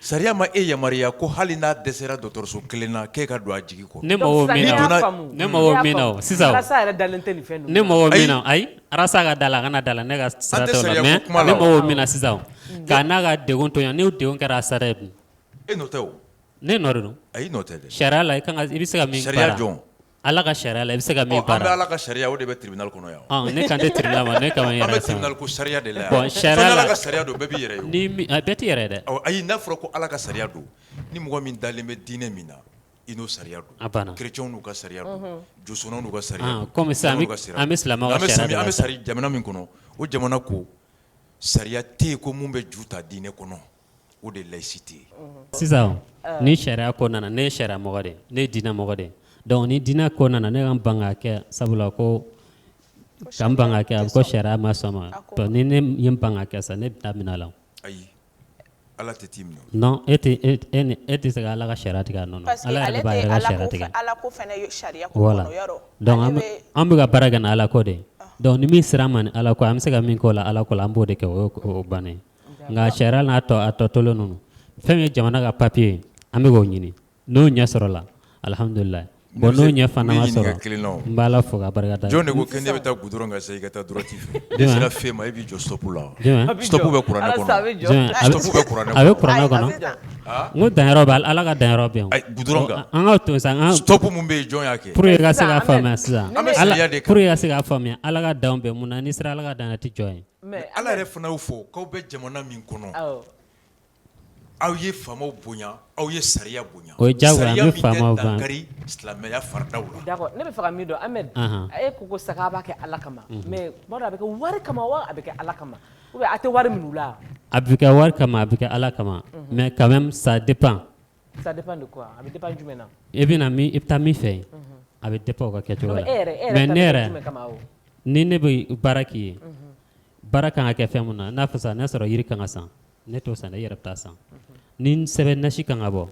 sariya ma e yamaruya ko hali n'a dɛsɛra dɔgɔtɔrɔso kelen na k'e ka don a jigi kɔrɔ ne mago min na o sisan ne mago min na ayi Arasa ka da la a kana da la ne ka sira t'o la mais ne mago min na sisan k'a n'a ka degun to yan n'o degun kɛra a sara ye dun e nɔ tɛ o ne nɔ de don ayi nɔ tɛ dɛ sariya la i bɛ se ka min baara sariya jɔn Ala ka sariya la i bɛ se ka min baara an bɛ Ala ka sariya o de bɛ tribunal kɔnɔ yan ne kan tɛ tribunal ma ne kan n yɛrɛ an bɛ tribunal ko sariya de la yan bon sariya la Ala ka sariya don bɛɛ b'i yɛrɛ ye bɛɛ t'i yɛrɛ dɛ ayi n'a fɔra ko Ala ka sariya don ni mɔgɔ min dalen bɛ diinɛ min na i n'o sariya don a banna chrétiens n'u ka sariya don josɔnnaw n'u ka sariya don comme ça an bɛ silamɛw ka sariya an bɛ sari jamana min kɔnɔ o jamana ko sariya tɛ yen ko mun bɛ ju ta diinɛ kɔnɔ o de ye laïcité sisan ni sariya ko nana ne ye sariya mɔgɔ de ne ye diinɛ mɔgɔ de donc ni diinɛ ko nana ne ka n ban k'a kɛ sabula ko ka n ban k'a kɛ a bɛ ko sariya ma sɔn ma donc ni ne ye n ban k'a kɛ sa ne bɛ taa minɛ a la ayi Ala tɛ t'i minɛ non e tɛ se ka Ala ka sariya tigɛ a nɔ Ala yɛrɛ de b'a yɛrɛ ka sariya tigɛ Ala ko fana ye sariya ko voilà kɔnɔ yɔrɔ donc an bɛ ka baara kɛ ni Ala ko de ye donc ni min sera an ma ni Ala ko an bɛ se ka min k'o la Ala ko la an b'o de kɛ o bannen nka sariya n'a tɔ tolen ninnu fɛn min ye jamana ka papier ye an bɛ k'o ɲini n'o ɲɛ sɔrɔ la alihamudulilayi bon n'o ɲɛ fana ma sɔrɔ n b'a la fo ka barika da jɔn de ko k'e bɛ taa goudron kan sa i ka taa droite fɛ ne sera fɛn ma e b'i jɔ stop la stop bɛ kuranɛ kɔnɔ stop bɛ kuranɛ kɔnɔ a bɛ kuranɛ kɔnɔ n ko danyɔrɔ bɛ Ala ka danyɔrɔ bɛ yen goudron kan an ka to sa stop mun bɛ yen jɔn y'a kɛ pour que ka se k'a faamuya sisan pour que ka se k'a faamuya Ala ka danw bɛ mun na n'i sera Ala ka dan na tɛ jɔ yen Ala yɛrɛ fana y'o fɔ k'aw bɛ jamana min kɔnɔ aw ye faamaw bonya aw ye sariya bonya o ye jagoya an bɛ faamaw ban dankari silamɛya fardaw la d'accord ne bɛ fɛ ka min dɔn Ahmed e ko saga a b'a kɛ Ala kama mais tuma dɔ a bɛ kɛ wari kama wa a bɛ kɛ Ala kama ou bien a tɛ wari minɛ u la a bɛ kɛ wari kama a bɛ kɛ Ala kama mais quand même ça dépend de quoi a bɛ dépend jumɛn na i bɛ taa min fɛ a bɛ dépend o ka kɛcogo la mais ne yɛrɛ ni ne bɛ baara k'i ye baara kan ka kɛ fɛn mun na n'a fɔ sisan n'a sɔrɔ yiri kan ka san ne t'o san e yɛrɛ bɛ taa san ni sɛbɛn nasi kan ka bɔ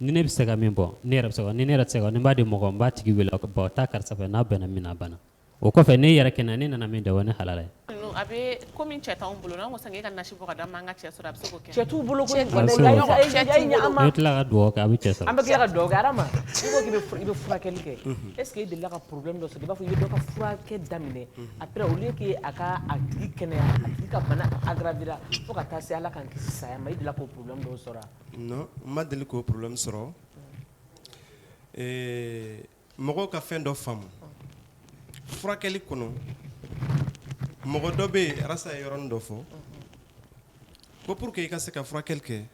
ni ne bɛ se ka min bɔ ne yɛrɛ bɛ se ka ni ne yɛrɛ tɛ se ka ni n b'a di mɔgɔ n b'a tigi wele bɔn taa karisa fɛ n'a bɛnna min na a banna o kɔfɛ ne yɛrɛ kɛnɛ ne nana min da o ne halala ye a bɛ komi cɛ t'anw bolo n'an ko sisan k'e ka nasi bɔ ka d'a ma an ka cɛ sɔrɔ a bɛ se k'o kɛ. Cɛ t'u bolo ko Ne tila ka dugawu kɛ a bɛ cɛ sɔrɔ. an bɛ tila ka dugawu kɛ Arama i ko k'i bɛ furakɛli kɛ est-ce que i delila ka problème dɔ sɔrɔ i b'a fɔ i bɛ dɔ ka furakɛ daminɛ après au lieu que a ka a tigi kɛnɛya a tigi ka bana aggravera fo ka taa se Ala k'an kisi saya ma i delila k'o problème dɔw sɔrɔ non n ma deli k'o problème sɔrɔ mɔgɔw ka fɛn dɔ faamu furakɛli kɔnɔ mɔgɔ dɔ bɛ yen Arasa ye yɔrɔnin dɔ fɔ ko pour que i ka se ka furakɛli kɛ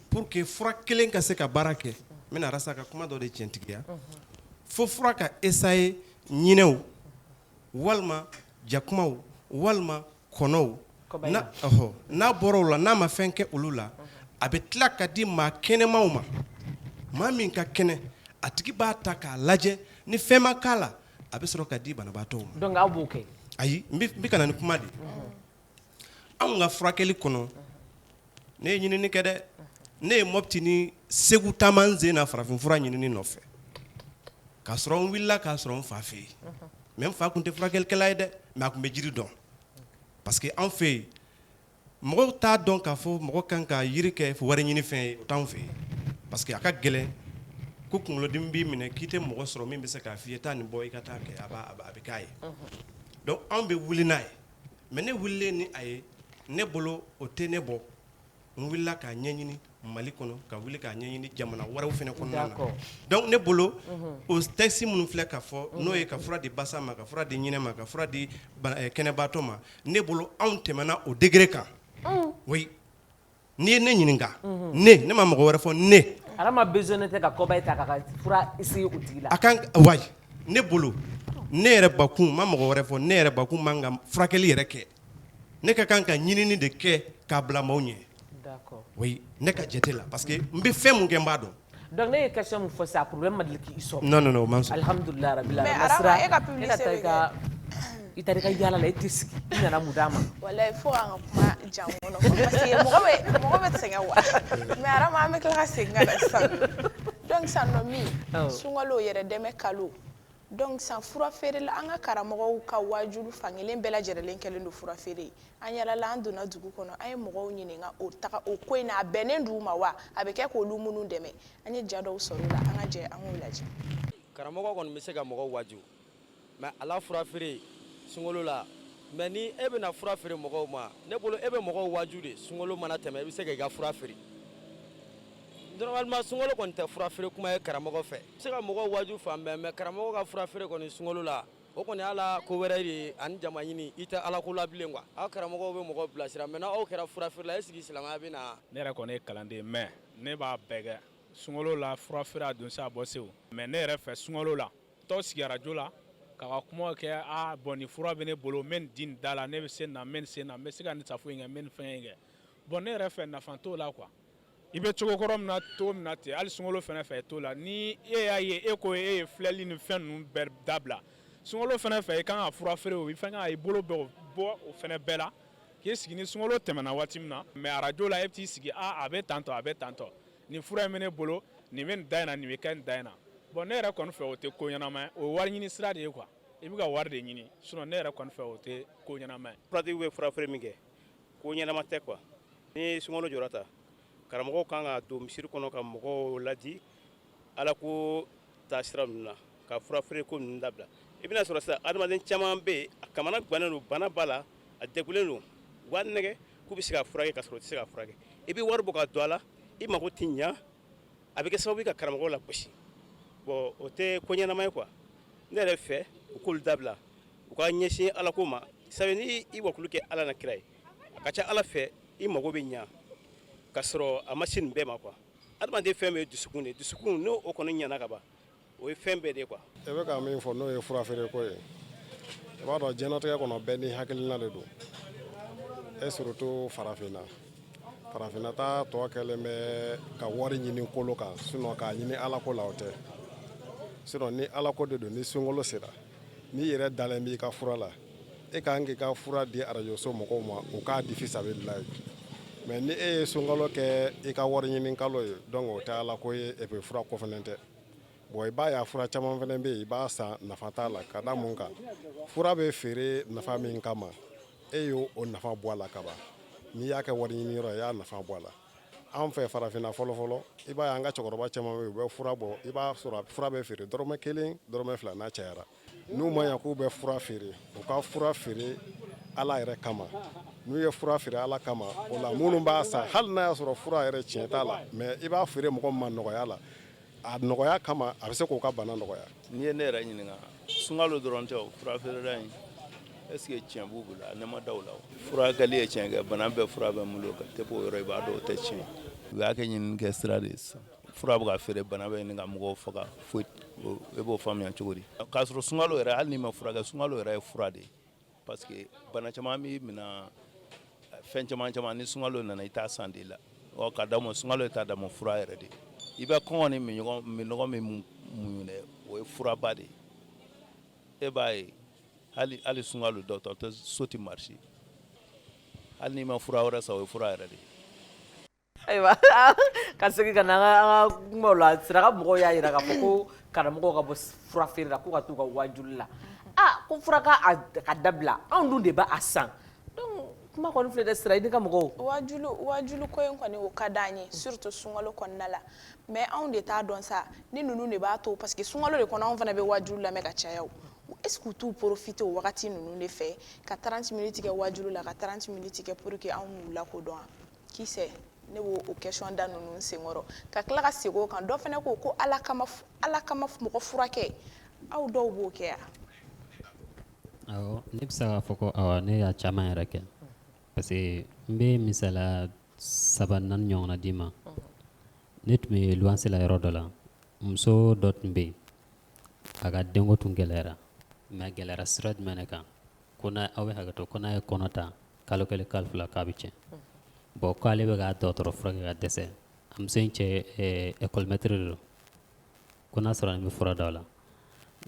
pour que fura kelen ka se ka baara kɛ n bɛna Arasa ka kuma dɔ de tiɲɛtigiya fo fura ka essayer ɲinɛw walima jakumaw walima kɔnɔw n'a bɔra o la n'a ma fɛn kɛ olu la a bɛ tila ka di maa kɛnɛmaw ma maa min ka kɛnɛ a tigi b'a ta k'a lajɛ ni fɛn ma k'a la a bɛ sɔrɔ ka di banabaatɔw ma donc aw b'o kɛ ayi n bɛ ka na ni kuma de anw ka furakɛli kɔnɔ ne ye ɲinini kɛ dɛ ne ye Mopti ni Segu taama n sen na farafinfura ɲinini nɔfɛ k'a sɔrɔ n wulila k'a sɔrɔ n fa fɛ yen mais n fa tun tɛ furakɛlikɛla ye dɛ mais a tun bɛ jiri dɔn parce que anw fɛ yen mɔgɔw t'a dɔn k'a fɔ mɔgɔ kan ka yiri kɛ wari ɲini fɛn ye o t'anw fɛ yen parce que a ka gɛlɛn ko kunkolodimi b'i minɛ k'i tɛ mɔgɔ sɔrɔ min bɛ se k'a f'i ye taa nin bɔ i ka taa kɛ a bɛ k'a ye donc anw bɛ wuli n'a ye mais ne wulilen ni a ye ne bolo o tɛ ne bɔ n wulila k'a ɲɛɲini Mali kɔnɔ ka wuli k'a ɲɛɲini jamana wɛrɛw fɛnɛ kɔnɔna na donc ne bolo o texte minnu filɛ ka fɔ n'o ye ka fura di basa ma ka fura di ɲinɛ ma ka fura di kɛnɛbaatɔ ma ne bolo anw tɛmɛna o degré kan oui n'i ye ne ɲininka ne ma mɔgɔ wɛrɛ fɔ ne Arama besoin tɛ ka kɔba ta ka fura essayer o tigi la a kan wayi ne bolo ne yɛrɛ bakun ma mɔgɔ wɛrɛ fɔ ne yɛrɛ bakun man ka furakɛli yɛrɛ kɛ ne ka kan ka ɲinini de kɛ k'a bila maaw ɲɛ d'accord oui ne ka jate la parce que n bɛ fɛn mun kɛ n b'a dɔn donc ne ye question mun fɔ sisan problème ma deli k'i sɔrɔ non o man sɔrɔ alhamdulilayi rabbil alamin mais Arama e ka publicité bɛ kɛ i taara i ka yala la i tɛ sigi i nana mun d'a ma wallahi fo an ka kuma jan kɔnɔ parce que mɔgɔ bɛ sɛgɛn wa mais Arama an bɛ tila ka segin ka na sisan donc sisan nɔ min sunkalo yɛrɛ dɛmɛ kalo donc san fura feere la an ka karamɔgɔw ka waajuru fankelen bɛɛ lajɛlen kɛlen don fura feere ye an yalala an donna dugu kɔnɔ an ye mɔgɔw ɲininka o ko in na a bɛnnen d'u ma wa a bɛ kɛ k'olu minnu dɛmɛ an ye ja dɔw sɔrɔ o la an ka jɛ an k'o lajɛ karamɔgɔ kɔni bɛ se ka mɔgɔw waaju mais ala fura feere sunkalo la mais ni e bɛna fura feere mɔgɔw ma ne bolo e bɛ mɔgɔw waaju de sunkalo mana tɛmɛ i bɛ se k'i ka fura feere normalement sunkalo kɔni tɛ fura feere kuma ye karamɔgɔ fɛ se ka mɔgɔw waaju fan bɛɛ mais karamɔgɔ ka fura feere kɔni sunkalo la o kɔni ala ko wɛrɛ de ani jama ɲini i tɛ ala ko la bilen quoi aw karamɔgɔw bɛ mɔgɔw bilasira maintenant aw kɛra fura feere la est ce que silamɛya bɛ na ne yɛrɛ kɔni ye kalanden mais ne b'a bɛɛ kɛ sunkalo la fura feere a don se a bɔ se o mais ne yɛrɛ fɛ sunkalo la tɔw sigi arajo la k'a ka kuma kɛ bon nin fura bɛ ne bolo n bɛ nin di nin da la ne bɛ se nin na n bɛ nin se nin na n bɛ se ka nin safo in kɛ n bɛ nin fɛn in kɛ bon ne yɛrɛ fɛ nafa t'o la quoi i bɛ cogo kɔrɔ min na cogo min na ten hali sunkalo fana fɛ t'o la ni e y'a ye e ko e ye filɛli ni fɛn ninnu bɛɛ dabila sunkalo fana fɛ i kan ka fura feere o i fɛn kan ka i bolo bɔ o fana bɛɛ la k'i sigi ni sunkalo tɛmɛna waati min na mais arajo la e bɛ t'i sigi a bɛ tantɔ a bɛ tantɔ nin fura in bɛ ne bolo nin bɛ nin da in na nin bɛ kɛ nin da in na bon ne yɛrɛ kɔni fɛ o tɛ ko ɲɛnama ye o ye wari ɲini sira de ye quoi i bɛ ka wari de ɲini sinon ne yɛrɛ kɔni fɛ o tɛ ko ɲɛnama ye. furatigiw bɛ fura feere min kɛ ko ɲɛnama tɛ quoi ni sunkalo jɔra ta karamɔgɔw kan ka don misiri kɔnɔ ka mɔgɔw ladi ala ko taa sira ninnu na ka fura feere ko ninnu dabila i bɛna sɔrɔ sisan adamaden caman bɛ yen a kamana gannen don bana b'a la a degunnen don u b'a nɛgɛ k'u bɛ se ka furakɛ ka sɔrɔ u tɛ se ka furakɛ i bɛ wari bɔ ka don a la i mago tɛ ɲa a bɛ kɛ sababu ye ka karamɔgɔw lagosi bon o tɛ ko ɲɛnama ye quoi ne yɛrɛ fɛ u k'olu dabila u ka ɲɛsin ala ko ma sabu ni i wakulu kɛ ala na kira ye a ka ca ala fɛ i mago bɛ ɲa ka sɔrɔ a ma se nin bɛɛ ma quoi adamaden fɛn bɛɛ ye dusukun de dusukun n'o kɔni ɲana ka ban o ye fɛn bɛɛ de quoi. e bɛ ka min fɔ n'o ye fura feere ko ye i b'a dɔn diɲɛnatigɛ kɔnɔ bɛɛ ni hakilina de don et surtout farafinna ta tɔ kɛlen bɛ ka wari ɲini kolo kan sinon k'a ɲini ala ko la o tɛ sinon ni ala ko de don ni sunkalo sera n'i yɛrɛ dalen b'i ka fura la e ka kan k'i ka fura di arajoso mɔgɔw ma u k'a di fisabililayi mais ni e ye sunkalo kɛ i ka wari ɲini kalo ye donc o tɛ ala ko ye et puis fura ko fɛnɛ tɛ bon i b'a ye a fura caman fɛnɛ bɛ yen i b'a san nafa t'a la ka da mun kan fura bɛ feere nafa min kama e y'o nafa bɔ a la kaban n'i y'a kɛ wari ɲini yɔrɔ i y'a nafa bɔ a la an fɛ farafinna fɔlɔ i b'a ye an ka cɛkɔrɔba caman bɛ yen u bɛ fura bɔ i b'a sɔrɔ fura bɛ feere dɔrɔmɛ 1 dɔrɔmɛ 2 n'a cayara n'u ma ɲɛ k'u bɛ fura feere u ka fura feere ala yɛrɛ kama n'u ye fura feere ala kama o la minnu b'a san hali n'a y'a sɔrɔ fura yɛrɛ tiɲɛ t'a la mɛ i b'a feere mɔgɔ min ma nɔgɔya la a nɔgɔya kama a bɛ se k'u ka bana nɔgɔya. n'i ye ne yɛrɛ ɲininka sunkalo dɔrɔn tɛ o fura feerela in est-ce que tiɲɛ b'u bolo a ne ma da o la o furakɛli ye tiɲɛ kɛ bana bɛɛ fura bɛ n bolo ka tɛ b'o yɔrɔ i b'a dɔn o tɛ tiɲɛ u y'a kɛ ɲinini kɛ sira de ye sisan fura bɛ ka feere bana bɛ ɲini ka mɔgɔw faga foyi e b'o faamuya cogo di k'a sɔrɔ sunkalo yɛrɛ hali n'i ma furakɛ sunkalo yɛrɛ ye fura de ye parce que bana caman b'i minɛ fɛn caman ni sunkalo nana i t'a san de la ka d'a ma sunkalo ye t'a d'a ma fura yɛrɛ de i bɛ kɔngɔ ni minɔgɔ min muɲu dɛ o ye furaba de ye e b'a ye hali sunkalo dɔgɔtɔrɔ tɛ so tɛ marché hali n'i ma fura wɛrɛ san o ye fura yɛrɛ de ye. ayiwa ka segin ka na an ka kumaw la siraka mɔgɔw y'a jira k'a fɔ ko karamɔgɔw ka bɔ fura feere la ko ka t'u ka wajuli la ko fura ka dabila anw dun de b'a san kuma kɔni filɛ dɛ sira i ni ka mɔgɔw wajulu ko in kɔni o ka d'an ye surtout sunkalo kɔnɔna la mais anw de t'a dɔn sa ni ninnu de b'a to parce que sunkalo de kɔnɔ anw fana bɛ wajulu lamɛn ka caya est-ce que u t'u profiter o wagati ninnu de fɛ ka 30 minutes kɛ wajulu la ka 30 minutes kɛ pour que anw m'u lakodɔn qui sait ne b'o question da ninnu senkɔrɔ ka tila ka segin o kan dɔ fana ko ala kama mɔgɔ furakɛ aw dɔw b'o kɛ wa. awɔ ne bɛ se k'a fɔ ko awɔ ne y'a caman yɛrɛ kɛ parce que n bɛ misala 3-4 ɲɔgɔnna d'i ma ne tun bɛ luwanse la yɔrɔ dɔ la muso dɔ tun bɛ yen a ka denko tun gɛlɛyara mais a gɛlɛyara sira jumɛn de kan ko aw bɛ hakɛto ko n'a ye kɔnɔ ta kalo 1 kalo 2 k'a bɛ tiɲɛ bon k'ale bɛ ka dɔgɔtɔrɔ furakɛ ka dɛsɛ a muso in cɛ école maître de don ko n'a sɔrɔ ne bɛ fura d'aw la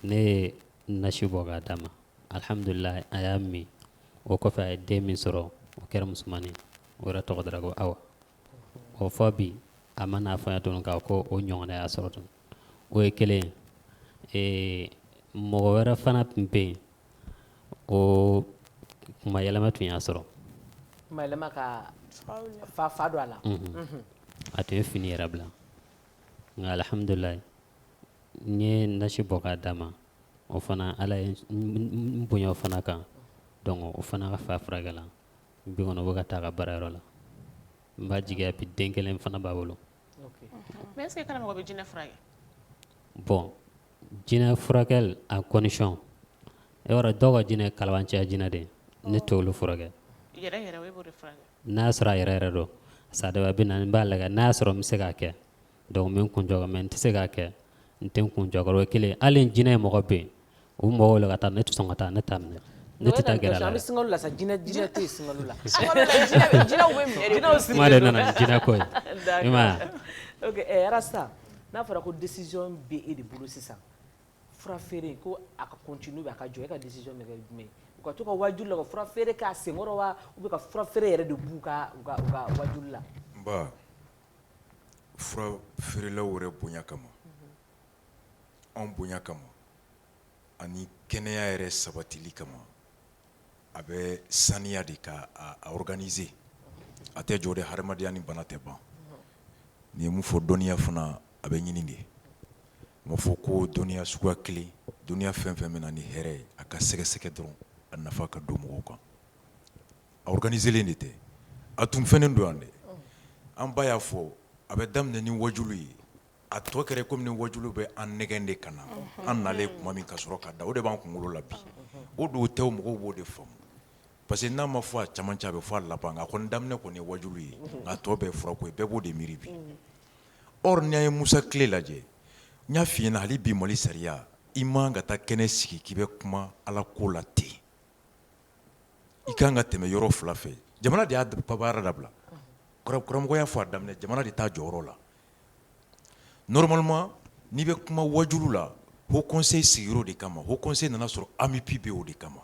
ne ye nasi bɔ k'a d'a ma alhamdulilayi a y'a min o kɔfɛ a ye den min sɔrɔ o kɛra musomanni o yɛrɛ tɔgɔ dara ko awa o fɔ bi a ma n'a fɔ n ye tuguni k'a ko o ɲɔgɔnna y'a sɔrɔ tuguni o ye kelen ye mɔgɔ wɛrɛ fana tun bɛ yen o kuma yɛlɛma tun y'a sɔrɔ kuma yɛlɛma ka fa don a la a tun ye fini yɛrɛ bila nka alhamdulilayi n ye nasi bɔ k'a d'a ma o fana ala ye n bonya o fana kan donc o fana ka fa furakɛ la bi kɔnɔ o bɛ ka taa a ka baarayɔrɔ la n b'a jigiya bi den kelen fana b'a bolo. mais est-ce que karamɔgɔ bɛ jinɛ furakɛ. bon jinɛ furakɛli a condition e b'a dɔn dɔw ka jinɛ kalabanciya jinɛ de ne t'olu furakɛ. yɛrɛ o ye b'o de furakɛ. n'a y'a sɔrɔ a yɛrɛ dɔn sadaba bɛ na n b'a lajɛ n'a y'a sɔrɔ n bɛ se k'a kɛ donc n bɛ n kun jɔ mais n tɛ se k'a kɛ n tɛ n kun jɔ o ye kelen hali jinɛ ye mɔgɔ bɛ yen u mɔgɔw la ka taa ne tɛ sɔn ka taa ne t'a minɛ ne tɛ taa gɛrɛ a la. an bɛ sunkalo la sa jinɛ tɛ yen sunkalo la. jinɛw bɛ minɛ kuma de nana ni jinɛ ko ye. i ma ye. ok Arasta n'a fɔra ko décision bɛ e de bolo sisan fura feere ko a ka continue a ka jɔ e ka décision bɛ kɛ jumɛn ye u ka to ka wajulu la ka fura feere k'a senkɔrɔ wa ou bien ka fura feere yɛrɛ de b'u ka wajulu la. n ba fura feerelaw yɛrɛ bonya kama anw bonya kama ani kɛnɛya yɛrɛ sabatili kama a bɛ saniya de ka a organiser a tɛ jɔ de hadamadenya ni bana tɛ ban ni ye mun fɔ dɔnniya fana a bɛ ɲini de ma fɔ ko dɔnniya suguya kelen dɔnniya fɛn fɛn bɛna ni hɛrɛ ye a ka sɛgɛsɛgɛ dɔrɔn a nafa ka don mɔgɔw kan a organiselen de tɛ a tun fɛnnen don yan dɛ an ba y'a fɔ a bɛ daminɛ ni wajulu ye a tɔ kɛra komi ni wajulu bɛ an nɛgɛn de ka na an nalen kuma min ka sɔrɔ ka da o de b'an kunkolo la bi o don tɛw mɔgɔw b'o de faamu parce que n'a ma fɔ a camancɛ a bɛ fɔ a laban nka kɔni daminɛ kɔni ye wajulu ye nka tɔ bɛɛ ye furako ye bɛɛ b'o de miiri bi or n'i ye Musa tile lajɛ n y'a f'i ɲɛna hali bi Mali sariya i man ka taa kɛnɛ sigi k'i bɛ kuma ala ko la ten i kan ka tɛmɛ yɔrɔ fila fɛ jamana de y'a baara dabila karamɔgɔya fɔ a daminɛ jamana de t'a jɔyɔrɔ la normalement n'i bɛ kuma wajulu la Haut Conseil sigir'o de kama Haut Conseil nana sɔrɔ AMUPI bɛ o de kama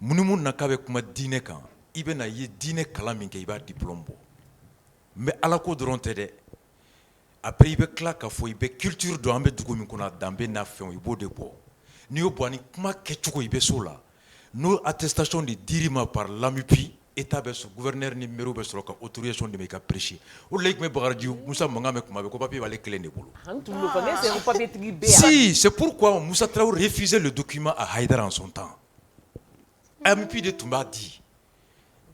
mun ni mun na k'a bɛ kuma diinɛ kan i bɛ na ye diinɛ kalan min kɛ i b'a diplôme bɔ mais ala ko dɔrɔn tɛ dɛ après i bɛ tila ka fɔ i bɛ culture dɔn an bɛ dugu min kɔnɔ a danbe n'a fɛnw i b'o de bɔ n'i y'o bɔ ani kuma kɛcogo i bɛ s'o la nos attestations de dirima par l'AMUPI, État bɛ sɔrɔ gouverneur ni maire bɛ sɔrɔ ka autorisation de ka prêcher. O de la i tun bɛ Bakarijan Musa mankan bɛ kuma bɛ ko papier b'ale kelen de bolo. Si, c'est pourquoi Moussa Traoré refusait le document à Haïdara en son temps. AMUPI de tun b'a di.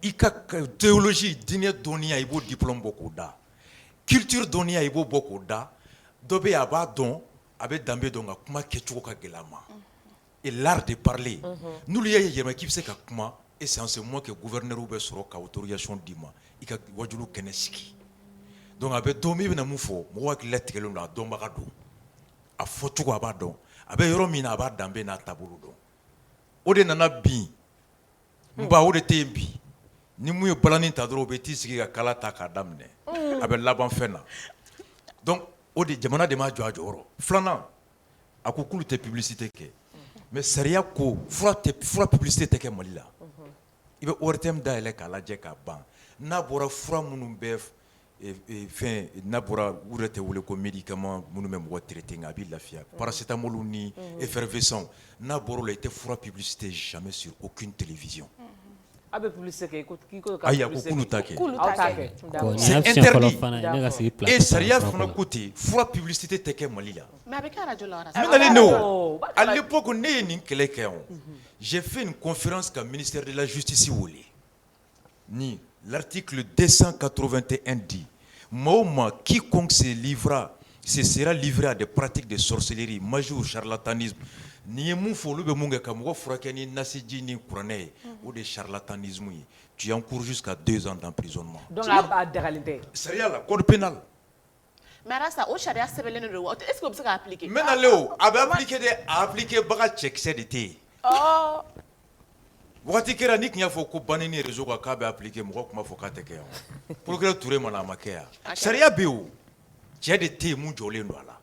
I ka théologie diinɛ dɔnniya i b'o diplôme bɔ k'o da. Culture dɔnniya i b'o bɔ k'o da. Dɔ bɛ yen a b'a dɔn a bɛ danbe dɔn nka kuma kɛcogo ka gɛlɛn a ma. Et l'art de parler. N'olu y'a ye yɛlɛma k'i bɛ se ka kuma. Et c'est en ce moment que le gouverneur a sɔrɔ ka autorisation d'i ma i ka wajulu kɛnɛ sigi. Donc a bɛ dɔn min bɛna mun fɔ mɔgɔ hakili la tigɛlen don a dɔnbaga don. A fɔcogo a b'a dɔn. A bɛ yɔrɔ min na a b'a danbe n'a taabolo dɔn. O de nana bin. N ba o de tɛ yen bi. Ni mun ye balani ta dɔrɔn o bɛ t'i sigi ka kala ta k'a daminɛ. A bɛ laban fɛn na. Donc o de jamana de m'a jɔ a jɔyɔrɔ. Filanan a ko k'olu tɛ publicité kɛ. Mais sariya ko fura publicité tɛ kɛ Mali la. I bɛ ORTM dayɛlɛ k'a lajɛ k'a ban n'a bɔra fura minnu bɛ fɛn n'a bɔra u yɛrɛ tɛ wele ko médicament minnu bɛ mɔgɔ traiter nka a b'i lafiya paracétamol ni effervescent n'a bɔra o la i tɛ fura publicité jamais sur aucune télévision. A bɛ publicité kɛ k'i ko ka publicité. Ayi a ko k'olu t'a kɛ. C'est interdit. Et sariya fana ko ten fura publicité tɛ kɛ Mali la. Mais a bɛ kɛ radio la. N nalen ne o à l'époque ne ye nin kɛlɛ kɛ o. J'ai fait une conférence qu'un ministère de la Justice wele. Ni l'article 281 dit Mahoma quiconque se sera livré à des pratiques de sorcellerie, magie ou charlatanisme. Ni ye mun fɔ olu bɛ mun kɛ ka mɔgɔ furakɛ ni nasiji ni kuranɛ ye o de charlatanisme ye. Tu encours jusqu'à 2 ans d'emprisonnement. Donc a dagalin tɛ. Sariya la code pénal. Mais Arasa o sariya sɛbɛnlen don est-ce que o bɛ se ka appliquer? N bɛ nalen o a bɛ appliquer dɛ a appliquer baga cɛkisɛ de tɛ yen. Wagati kɛra ni tun y'a fɔ ko banni ni réseau kan k'a bɛ appliquer mɔgɔ tun b'a fɔ k'a tɛ kɛ yan. Procureur Touré mana a ma kɛ yan. Sariya bɛ yen o cɛ de tɛ yen mun jɔlen don a la.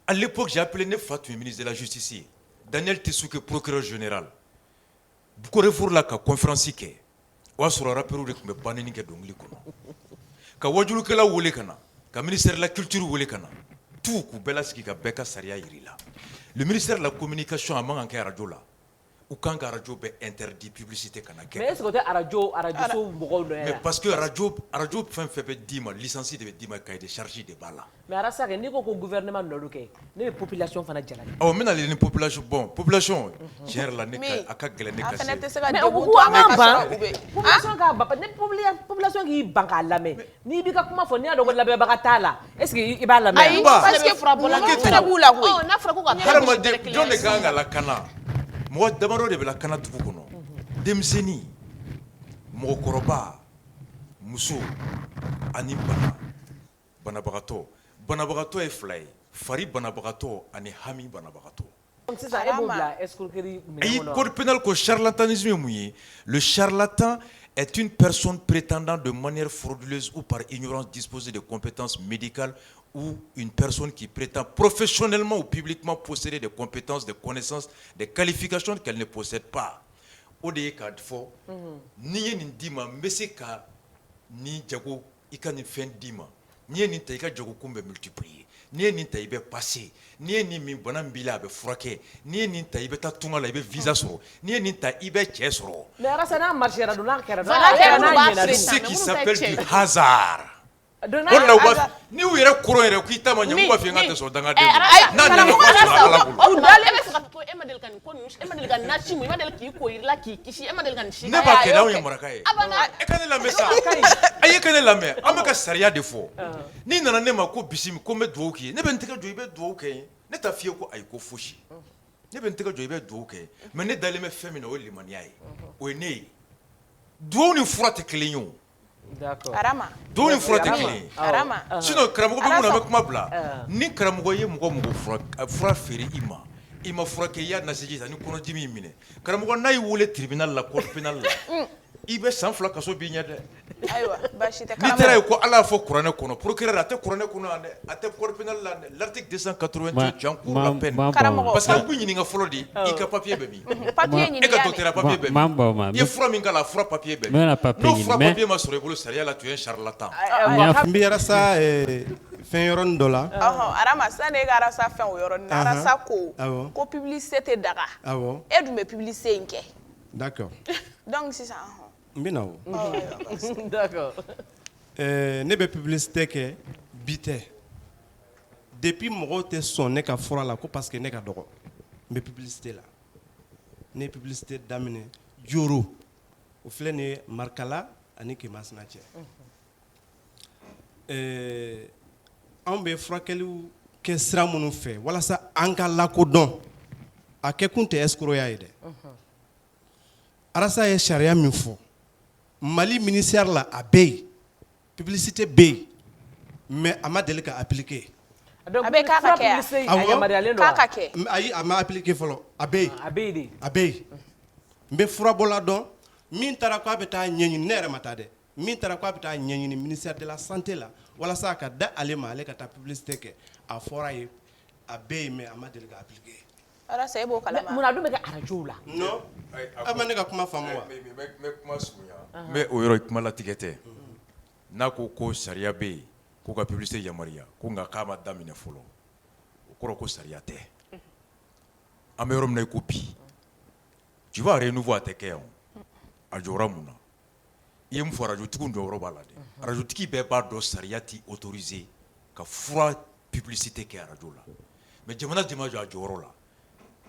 À l'époque j'ai appelé ne fa tun ye ministre de la Justice ye Daniel Tessuke procureur général. Bukorefour la ka conférence kɛ o y'a sɔrɔ rappeurs de tun bɛ banni kɛ dɔnkili kɔnɔ. Ka wajulukɛlaw wele ka na ka ministère de la culture wele ka na tout k'u bɛɛ lasigi ka bɛɛ ka sariya yir'i la. Le ministère de la communication a man kan kɛ radio la. Ou quand radio est interdit publicité kana kɛ. Mais est-ce que radio so mɔgɔw dɔ Mais parce que radio fɛn fɛn bɛ d'i ma licence de bɛ d'i ma cahier de charge de b'a la. Mais Arasa kɛ n'i ko ko gouvernement nɔdo kɛ ne bɛ population fana jalaki. Awɔ n bɛna ni population population tiɲɛ yɛrɛ la ne ka a ka gɛlɛn ne ka se. Mais u ko an ka ban population ka ban ne population k'i ban k'a lamɛn n'i b'i ka kuma fɔ n'i y'a dɔn ko lamɛnbaga t'a la est ce que i b'a lamɛn. Ayi parce que furabɔla fana b'u la koyi. N'a fɔra ko ka hadamaden jɔn de kan ka lakana. Mɔgɔ damadɔ de bɛ lakana dugu kɔnɔ denmisɛnnin mɔgɔkɔrɔba muso ani banabagatɔ ye fila ye fari banabagatɔ ani hami banabagatɔ. Sisan e b'o bila escroquerie ayi code pénal ko charlatanisme ye mun ye le charlatan est une personne prétendant de manière frauduleuse ou par ignorance disposer de compétences médicales ou une personne qui prétend professionnellement ou publiquement posséder des compétences, des connaissances, des qualifications qu'elle ne possède pas. O de ye k'a fɔ n'i ye nin d'i ma n bɛ se ka nin jago i ka nin fɛn d'i ma n'i ye nin ta i ka jagokun bɛ multiplier n'i ye nin ta i bɛ passer n'i ye nin min bana min b'i la a bɛ furakɛ n'i ye nin ta i bɛ taa tunga la i bɛ visa sɔrɔ n'i ye nin ta i bɛ cɛ sɔrɔ. Mais Arasa n'a marchera don n'a kɛra ce qui s'appelle du hasard. Ni u yɛrɛ kɔrɔ yɛrɛ k'i ta ma ɲɛ mun b'a fɔ n ka tɛ sɔrɔ dangaden n'a ɲɛna ko sɔrɔ ala bolo. O dalen bɛ fɛ ka fɔ ko e ma deli ka nin ko ninnu e ma deli ka nasi mun e ma deli k'i ko yiri la k'i kisi e ma deli ka nin si. Ne b'a kɛ anw ye maraka ye. E ka ne lamɛn sa a ye ka ne lamɛn an bɛ ka sariya de fɔ n'i nana ne ma ko bisimila ko n bɛ dugawu k'i ye ne bɛ n tɛgɛ jɔ i bɛ dugawu kɛ ye ne t'a f'i ye ko ayi ko fosi ne bɛ n tɛgɛ jɔ i bɛ dugawu kɛ mais ne dalen bɛ fɛn min na o ye limaniya ye o ye ne ye dugawu ni fura tɛ kelen ye o. Arama. Dugawu ni fura tɛ kelen ye. Sinon karamɔgɔ bɛ mun na an bɛ kuma bila ni karamɔgɔ ye mɔgɔ fura feere i ma fura kɛ i y'a nasiji ta ni kɔnɔdimi y'i minɛ karamɔgɔ n'a y'i wele tribunal la code pénal la i bɛ san 2 kaso b'i ɲɛ dɛ. Ayiwa baasi tɛ n'i taara ye ko ala y'a fɔ kuranɛ kɔnɔ procureur a tɛ kuranɛ kɔnɔ yan dɛ a tɛ code pénal la dɛ l'article 288 tu encours la peine parce que an bɛ ɲininka fɔlɔ de i ka papier bɛ min papier ɲini e ka docteur papier bɛ min i ye fura min k'a la a fura papier bɛ min n'o fura papier ma sɔrɔ i bolo sariya la tu es un charlatan. n bɛ Arasa fɛn yɔrɔnin dɔ la. Arama sani e ka Arasa fɛn o yɔrɔnin na Arasa ko publicité tɛ daga e dun bɛ publicité in kɛ D'accord. Donc c'est ça. Mbina. D'accord. Ne bɛ publicité kɛ bi tɛ depuis mɔgɔw tɛ sɔn ne ka fura la ko parce que ne ka dɔgɔ n bɛ publicité la ne ye publicité daminɛ Joro o filɛ nin ye Marikala ani Kemasina cɛ anw bɛ furakɛliw kɛ sira minnu fɛ walasa an ka lakodɔn a kɛkun tɛ escroqueya ye dɛ Arasa ye sariya min fɔ Mali ministère la a bɛ yen publicité bɛ yen mais a ma deli ka appliquer donc abe k'a ka kɛ a yamaruyalen don k'a ka kɛ ayi a ma appliquer fɔlɔ a bɛ yen a bɛ yen de a bɛ yen n bɛ furabɔla dɔn min taara k'a bɛ taa ɲɛɲini ne yɛrɛ ma taa dɛ min taara k'a bɛ taa ɲɛɲini ministère de la santé la walasa a ka da ale ma ale ka taa publicité kɛ a fɔra ye a bɛ yen mais a ma deli ka appliquer Arasa e b'o kalama mun na a dun bɛ kɛ arajow la non a ma ne ka kuma faamu wa mɛ kuma surunya mɛ o yɔrɔ kuma latigɛ tɛ n'a ko ko sariya bɛ yen ko ka publicité yamaruya ko nka k'a ma daminɛ fɔlɔ o kɔrɔ ko sariya tɛ an bɛ yɔrɔ min na i ko bi tu vas renouveau a tɛ kɛ yan a jɔra mun na i ye mun fɔ arajotigiw jɔyɔrɔ b'a la dɛ arajotigi bɛɛ b'a dɔn sariya t'i autorisé ka fura publicité kɛ arajo la mais jamana jama jɔ a jɔyɔrɔ la.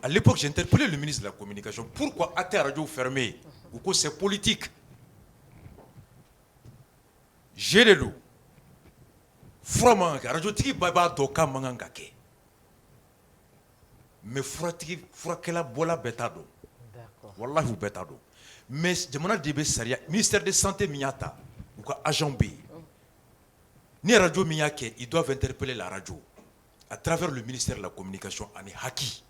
À l'époque, j'ai interpellé le ministre de la Communication. Pourquoi a-t-il radio fermé ou que c'est politique? J'ai le loup. Furaman, radio tiki baba doka mangangake. Mais furakela bola betado. D'accord. Wallahi ou betado. Mais jamana debe saria ministère de santé miata ou ka agent B. Ni radio miyake, ils doivent interpeller la radio à travers le ministère de la Communication en haki.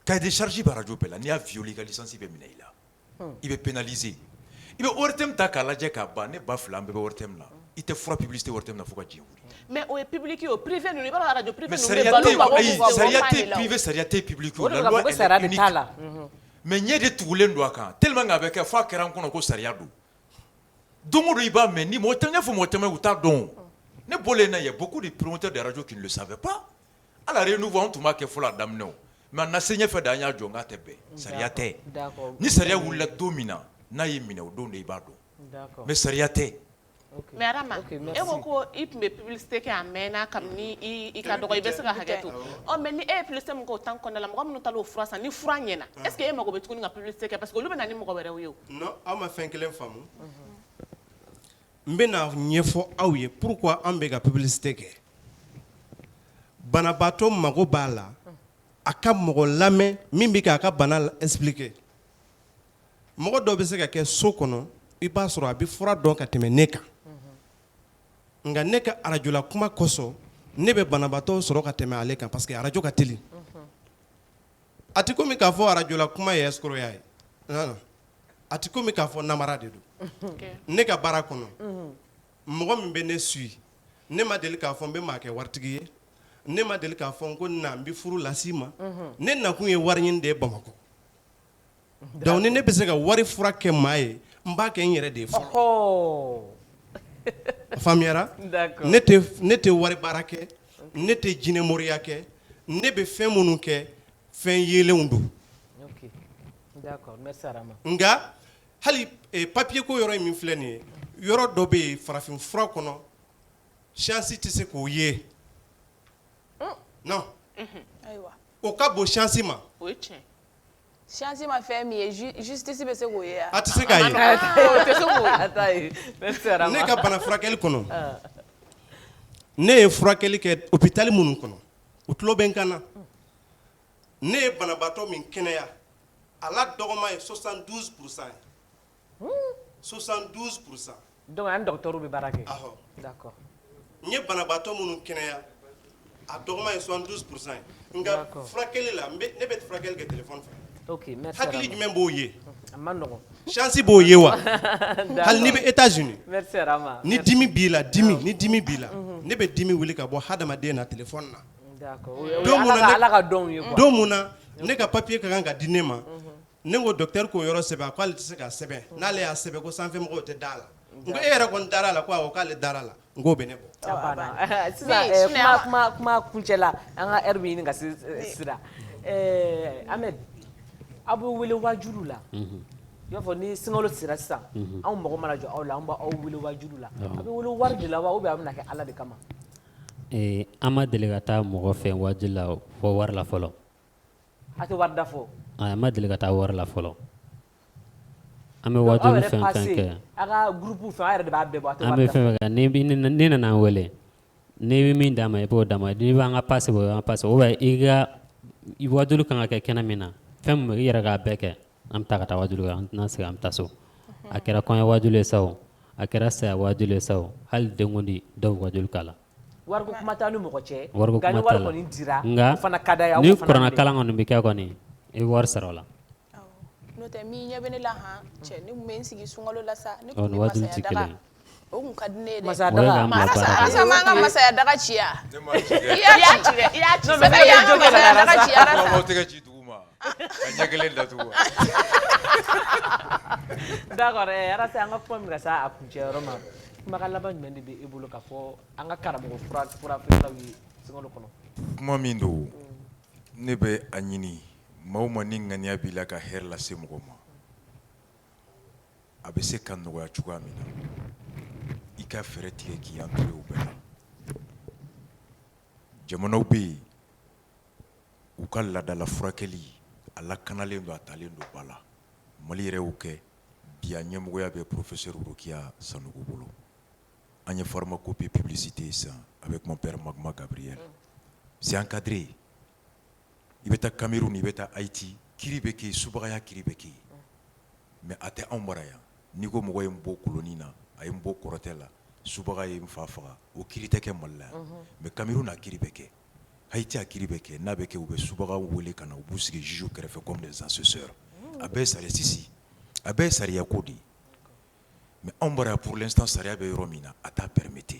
Quand il est déchargé par radio, il y a violé la licence, il est pénalisé. Il est ortem ta kala jeka ba ne ba flam be ortem la. Il te fera publicité ortem na fuka djingu. Mais au public au privé nous pas la radio privé nous sariyaté privé sariyaté public la loi est unique. Mais n'y a de tout l'endroit quand tellement avec a fa kera kono ko sariya do. Dongo do iba mais ni motanya fo motema uta don. Ne bolé na y a beaucoup de promoteurs de radio qui ne le savaient pas. À la renouveau on tuma ke fo la damno. Mais on a saigné fait d'anya jonga tebe. Sariyaté. D'accord. Ni sariya wula domina na yimina o don de ibado. D'accord. Mais sariyaté. Mais Arama, e ko i tun bɛ publicité kɛ a mɛnna kabini i ka dɔgɔ i bɛ se ka hakɛ to mais ni e ye publicité min kɛ o temps kɔnɔna la mɔgɔ minnu taara o fura san ni fura ɲɛna est ce que e mago bɛ tuguni ka publicité kɛ parce que olu bɛ na ni mɔgɔ wɛrɛw ye o. non aw ma fɛn kelen faamu n bɛna ɲɛfɔ aw ye pourquoi an bɛ ka publicité kɛ banabaatɔ mago b'a la a ka mɔgɔ lamɛn min bɛ k'a ka bana expliquer mɔgɔ dɔw bɛ se ka kɛ so kɔnɔ i b'a sɔrɔ a bɛ fura dɔn ka tɛmɛ ne kan nka ne ka arajola kuma kosɔn ne bɛ banabaatɔ sɔrɔ ka tɛmɛ ale kan parce que arajo ka teli a tɛ komi k'a fɔ arajola kuma ye escroqueya ye non a tɛ komi k'a fɔ namara de don ne ka baara kɔnɔ mɔgɔ min bɛ ne suit ne ma deli k'a fɔ n bɛ maa kɛ waritigi ye ne ma deli k'a fɔ ko na n bɛ furu las'i ma ne nakun ye wari ɲini de ye Bamakɔ donc ni ne bɛ se ka wari fura kɛ maa ye n b'a kɛ n yɛrɛ de ye fɔlɔ faamuyara ne tɛ wari baara kɛ ne tɛ jinɛ moriya kɛ ne bɛ fɛn minnu kɛ fɛn yeelenw don nka hali papier ko yɔrɔ min filɛ nin ye yɔrɔ dɔ bɛ yen farafin fura kɔnɔ chance tɛ se k'o ye non o ka bon chance ma o ye tiɲɛ chance ma fɛn min ye justice bɛ se k'o ye a tɛ se k'a ye ne ka bana furakɛli kɔnɔ ne ye furakɛli kɛ hôpital minnu kɔnɔ o tulo bɛ n kan na ne ye banabaatɔ min kɛnɛya a la dɔgɔma ye 72% 72%. donc an docteur bɛ baara kɛ d'accord n ye banabaatɔ minnu kɛnɛya a dɔgɔma ye 72% nka furakɛli la ne bɛ furakɛli kɛ téléphone fɛ. Ok, merci. Hakili jumɛn b'o ye? Chance b'o ye wa? Hali ni bɛ États-Unis. Merci Rama. Ni dimi b'i la, ni dimi b'i la. Ne bɛ dimi wuli ka bɔ hadamaden na téléphone na. D'accord. Ala ka dɔnw ye quoi. Don mun na ne ka papier ka kan ka di ne ma. Ne ko docteur k'o yɔrɔ sɛbɛn k'ale tɛ se k'a sɛbɛn. N'ale y'a sɛbɛn ko sanfɛmɔgɔw tɛ da la. N ko e yɛrɛ kɔni dara la ko awɔ k'ale dara la. N k'o bɛ ne bɔ. Sisan kuma kuncɛ la an ka heure bɛ ɲini ka sira. Ahmed a bɛ wele waajuru la y'a fɔ ni singalo sira sisan anw mɔgɔ mana jɔ aw la an b'aw wele wajudu la a bɛ wele wari de la wa ou bien a bɛ na kɛ ala de kama an ma deli ka taa mɔgɔ fɛ wajudu la fɔ wari la fɔlɔ a tɛ wari da fɔ an ma deli ka taa wari la fɔlɔ an bɛ wajudu fɛn fɛn kɛ a ka groupe fɛn a yɛrɛ de b'a bɛɛ bɔ a tɛ an wari bɛ da fɛn fɛn kɛ ni nana an wele ni bɛ min d'a ma i b'o d'a ma n'i b'an ka passe bɔ an passe ou bien i ka wajudu kan ka kɛ kɛnɛ min na fɛn min i yɛrɛ k'a bɛɛ kɛ an bɛ taa ka taa wajudu kɛ an tɛna segin an bɛ taa so a kɛra kɔɲɔ wajudu ye sa o a kɛra saya wajudu ye sa o hali denkundi dɔw bɛ wajudu k'a la wariko kuma t'aw ni mɔgɔ cɛ wariko nka ni kuma wari t'a la kɔni dira nka o fana ka d'a ye aw ni fana kuranna bɛ kalan kɔni bɛ kɛ kɔni i bɛ wari sara o la n'o tɛ min ɲɛ bɛ ne la han cɛ ne tun bɛ n sigi sunkalo la sa ne ɔ tun ni bɛ wajudu masaya tɛ daga kelen ye o kun ka di ne ye dɛ Masaya daga? O ye k'an bila baara kɔnɔ. Arasa m'an ka masaya daga ci yan Ne m'a ci dɛ. i y'a ci dɛ i y'a ci Non, mais sɛbɛn y'an ka joke la, masaya daga Arasa. ci Arasa Karamɔgɔ tɛgɛ ci duguma ka ɲɛ kelen datugu wa. d'accord arasa an ka kuma min ka se a kuncɛyɔrɔ ma kumakan laban jumɛn de bɛ e bolo k'a fɔ an ka karamɔgɔ fura feerelaw ye sunkalo kɔnɔ kuma min don ne bɛ a ɲini maa o maa ni ŋaniya b'i la ka hɛrɛ lase mɔgɔ ma a bɛ se ka nɔgɔya cogoya min na i ka fɛɛrɛ tigɛ k'i entouré o bɛɛ la jamanaw bɛ yen u ka laadala furakɛli a lakanalen don a talen don ba la mali yɛrɛ y'o kɛ bi a ɲɛmɔgɔya bɛ professeur Rokia Sanogo bolo an ye pharmacopée publicité san avec mon père Magma Gabriel c'est encadré i bɛ taa Cameroun i bɛ taa Haïti kiri bɛ kɛ yen subagaya kiri bɛ kɛ yen mais a tɛ anw bara yan n'i ko mɔgɔ ye n bɔ koloni na a ye n bɔ kɔrɔtɛ la subaga ye n fa faga o kiri tɛ kɛ Mali la yan mais Cameroun a kiri bɛ kɛ Haïti a kiri bɛ kɛ n'a bɛ kɛ u bɛ subaga wele ka na u b'u sigi juge kɛrɛfɛ comme des assesseurs a bɛɛ ye sariya sisi a bɛɛ ye sariya ko de ye mais anw bara yan pour l'instant sariya bɛ yɔrɔ min na a t'a permettre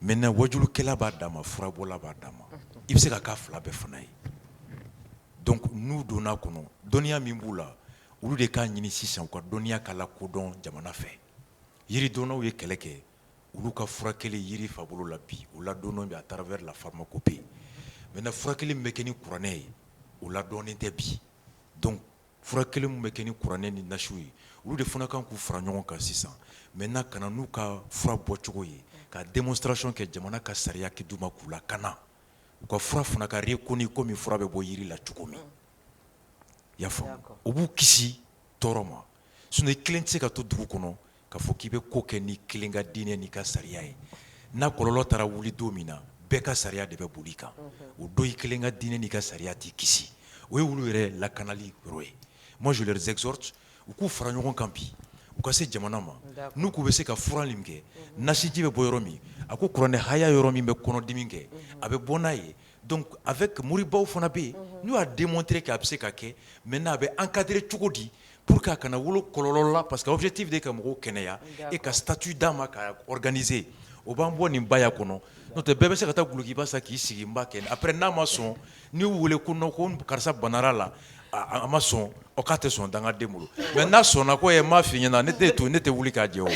maintenant wajulukɛla b'a d'a ma furabɔla b'a d'a ma i bɛ se ka k'a fila bɛɛ fana ye donc n'u donna kɔnɔ dɔnniya min b'u la olu de k'a ɲini sisan u ka dɔnniya k'a lakodɔn jamana fɛ yiridɔnnaw ye kɛlɛ kɛ olu ka furakɛli yiri fabolo la bi o ladɔnnen bɛ à travers la pharmacopée maintenant furakɛli min bɛ kɛ ni kuranɛ ye o ladɔnnen tɛ bi donc furakɛli min bɛ kɛ ni kuranɛ ni nasiw ye olu de fana kan k'u fara ɲɔgɔn kan sisan maintenant ka na n'u ka fura bɔcogo ye ka démonstration kɛ jamana ka sariya d'u ma k'u lakana u ka fura fana ka reconnu komi fura bɛ bɔ yiri la cogo min i y'a faamu o b'u kisi tɔɔrɔ ma sinon i kelen tɛ se ka to dugu kɔnɔ k'a fɔ k'i bɛ ko kɛ ni kelen ka diinɛ n'i ka sariya ye n'a kɔlɔlɔ taara wuli don min na bɛɛ ka sariya de bɛ boli i kan o don i kelen ka diinɛ n'i ka sariya t'i kisi o ye olu yɛrɛ lakanali yɔrɔ ye moi je leur exhorte u k'u fara ɲɔgɔn kan bi u ka se jamana ma n'u k'u bɛ se ka fura min kɛ nasiji bɛ bɔ yɔrɔ min a ko kuranɛ haya yɔrɔ min bɛ kɔnɔdimi kɛ a bɛ bɔ n'a ye donc avec moribaw fana bɛ yen n'u y'a démontrer k'a bɛ se ka kɛ maintenant a bɛ encadrer cogo di pour que a kana wolo kɔlɔlɔ la parce que objectif de ye ka mɔgɔw kɛnɛya et ka statut d'a ma ka organiser o b'an bɔ nin baya kɔnɔ n'o tɛ bɛɛ bɛ se ka taa gulokiba sa k'i sigi n b'a kɛ après n'a ma sɔn n'i y'u wele ko non ko karisa banara la a ma sɔn o k'a tɛ sɔn dangaden bolo mais n'a sɔnna ko n m'a f'i ɲɛna ne tɛ wuli k'a jɛ o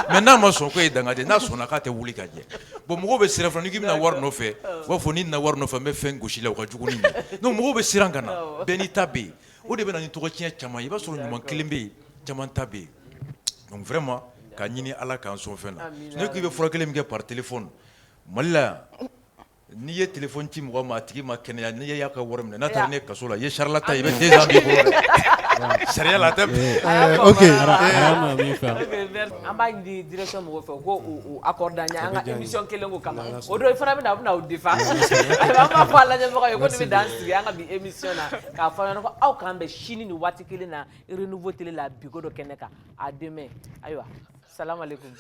mais n'a ma sɔn ko ye dangaden n'a sɔnna k'a tɛ wuli k'a jɛ bon mɔgɔw bɛ siran fana n'i k'i bɛna wari nɔfɛ u b'a fɔ n'i nana wari nɔfɛ n bɛ fɛn gosi la o ka jugu ni nin donc mɔgɔw bɛ siran ka na bɛɛ n'i ta bɛ yen o de bɛ na ni tɔgɔtiɲɛ caman ye i b'a sɔrɔ ɲuman kelen bɛ yen caman ta bɛ yen donc vraiment ka ɲini ala k'an sɔn fɛn na ne ko i bɛ furakɛli min kɛ par téléphone Mali la yan n'i ye téléphone ci mɔgɔ ma a tigi ma kɛnɛya n'i y'a ka wari minɛ n'a taara ne kaso la i ye charlatan i bɛ 2 ans b'i bolo dɛ sariya la a tɛ ok an b'a ɲini direction mɔgɔw fɛ u k'o accord an ɲɛ an ka émission kelen ko kama o don i fana bɛ na a bɛ na o defa an b'a fɔ a lajɛbagaw ye ko nin bɛ dan sigi an ka bi émission na k'a fɔ ɲɛna ko aw k'an bɛn sini nin waati kelen na renouveau télé la bigo dɔ kɛnɛ kan à demain ayiwa salam alaikum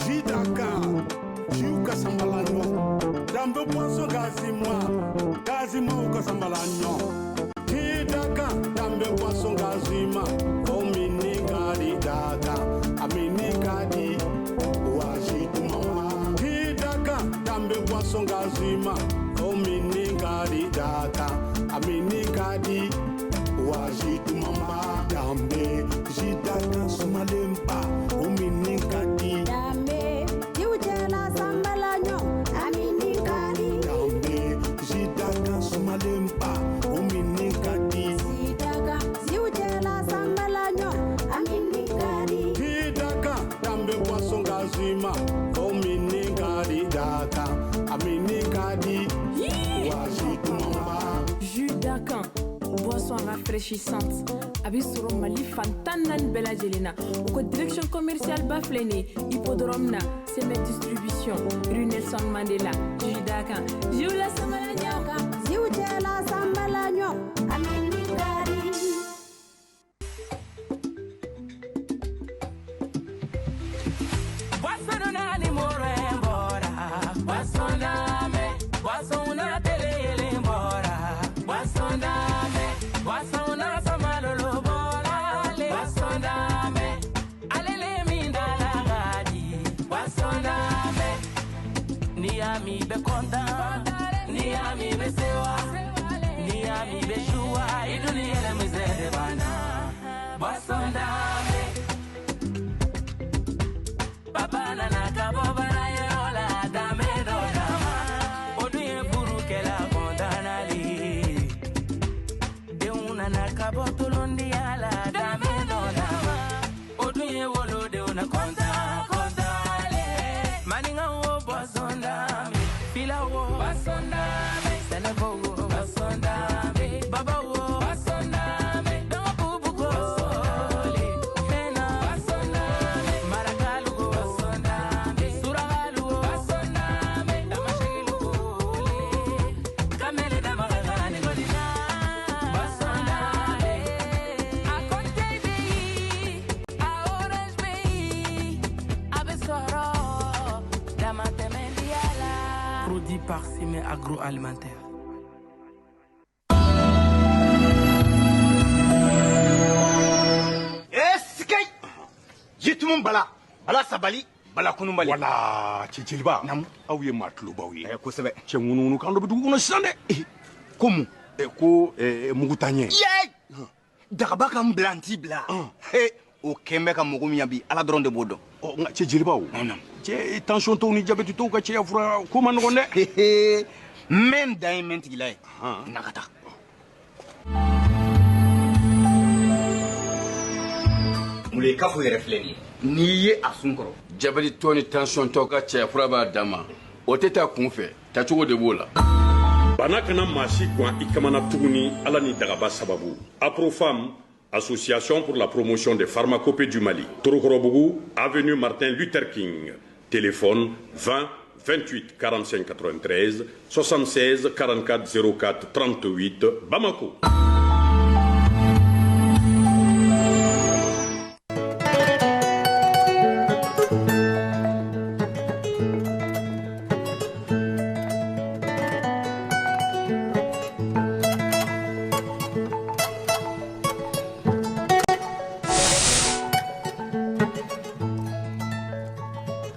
Jidaka, Jiuka Sambalanyo, Dambe Poisson Gazima, Uka Sambalanyo. Jidaka, Dambe Poisson Gazima, Omini Gadi Daka, Amini Gadi, Wajit Mama. Jidaka, Dambe Poisson Gazima, Omini Gadi Daka, Amini Gadi, Wajit Mama. Dambe, Jidaka Sumalempa, Omini Gadi. Dambe, you tell rafraîchissante. Abisuro Mali Fantanan Bella Jelena. Ou direction commerciale Baflene, Hippodrome na, Semet Distribution, rue Nelson Mandela, Jidaka, Jula Samalanyaka, Ziutela Sambalanyo, Aminikari. Ni be content, ni ami be sewa, ni ami be shua, iduni ele mizere bana. Basondame, papa na kabobara yola dame do dama. Oduye buru kela kondanali, de una na kabotolondi ala dame do dama. Oduye wolo de una konda. Produit par Simé Agroalimentaire. Eskay! Jitumum bala. Bala sabali. Bala kunumbali. Wala, Ciciliba. Nam. Aw ye maa tulobaw ye. Kosɛbɛ. Cɛ ŋununu kan dɔ bɛ dugu kɔnɔ sisan dɛ. Komu? Ko mugutanɲɛ. Yee! Dagaba ka n bila n t'i bila. O kɛn bɛ ka mɔgɔ min yan bi ala dɔrɔn de b'o dɔn. Nka Ciciliba o. Cɛ tension tɔw ni jabɛti tɔw ka cɛya fura ko ma nɔgɔn dɛ. N bɛ n dan ye mɛ n tigila ye. Na ka taa. Mule kafo yɛrɛ filɛ nin ye. N'i ye a sun kɔrɔ. Jabɛti tɔ ni tension tɔ ka cɛya fura b'a dan ma. O tɛ taa kun fɛ. Tacogo de b'o la. Bana kana maa si gan i kamana tuguni ala ni dagaba sababu. Aprofam, Association pour la promotion des pharmacopées du Mali. Torokorobougou, avenue Martin Luther King. Téléphone 20 28 45 93 76 44 04 38 Bamako.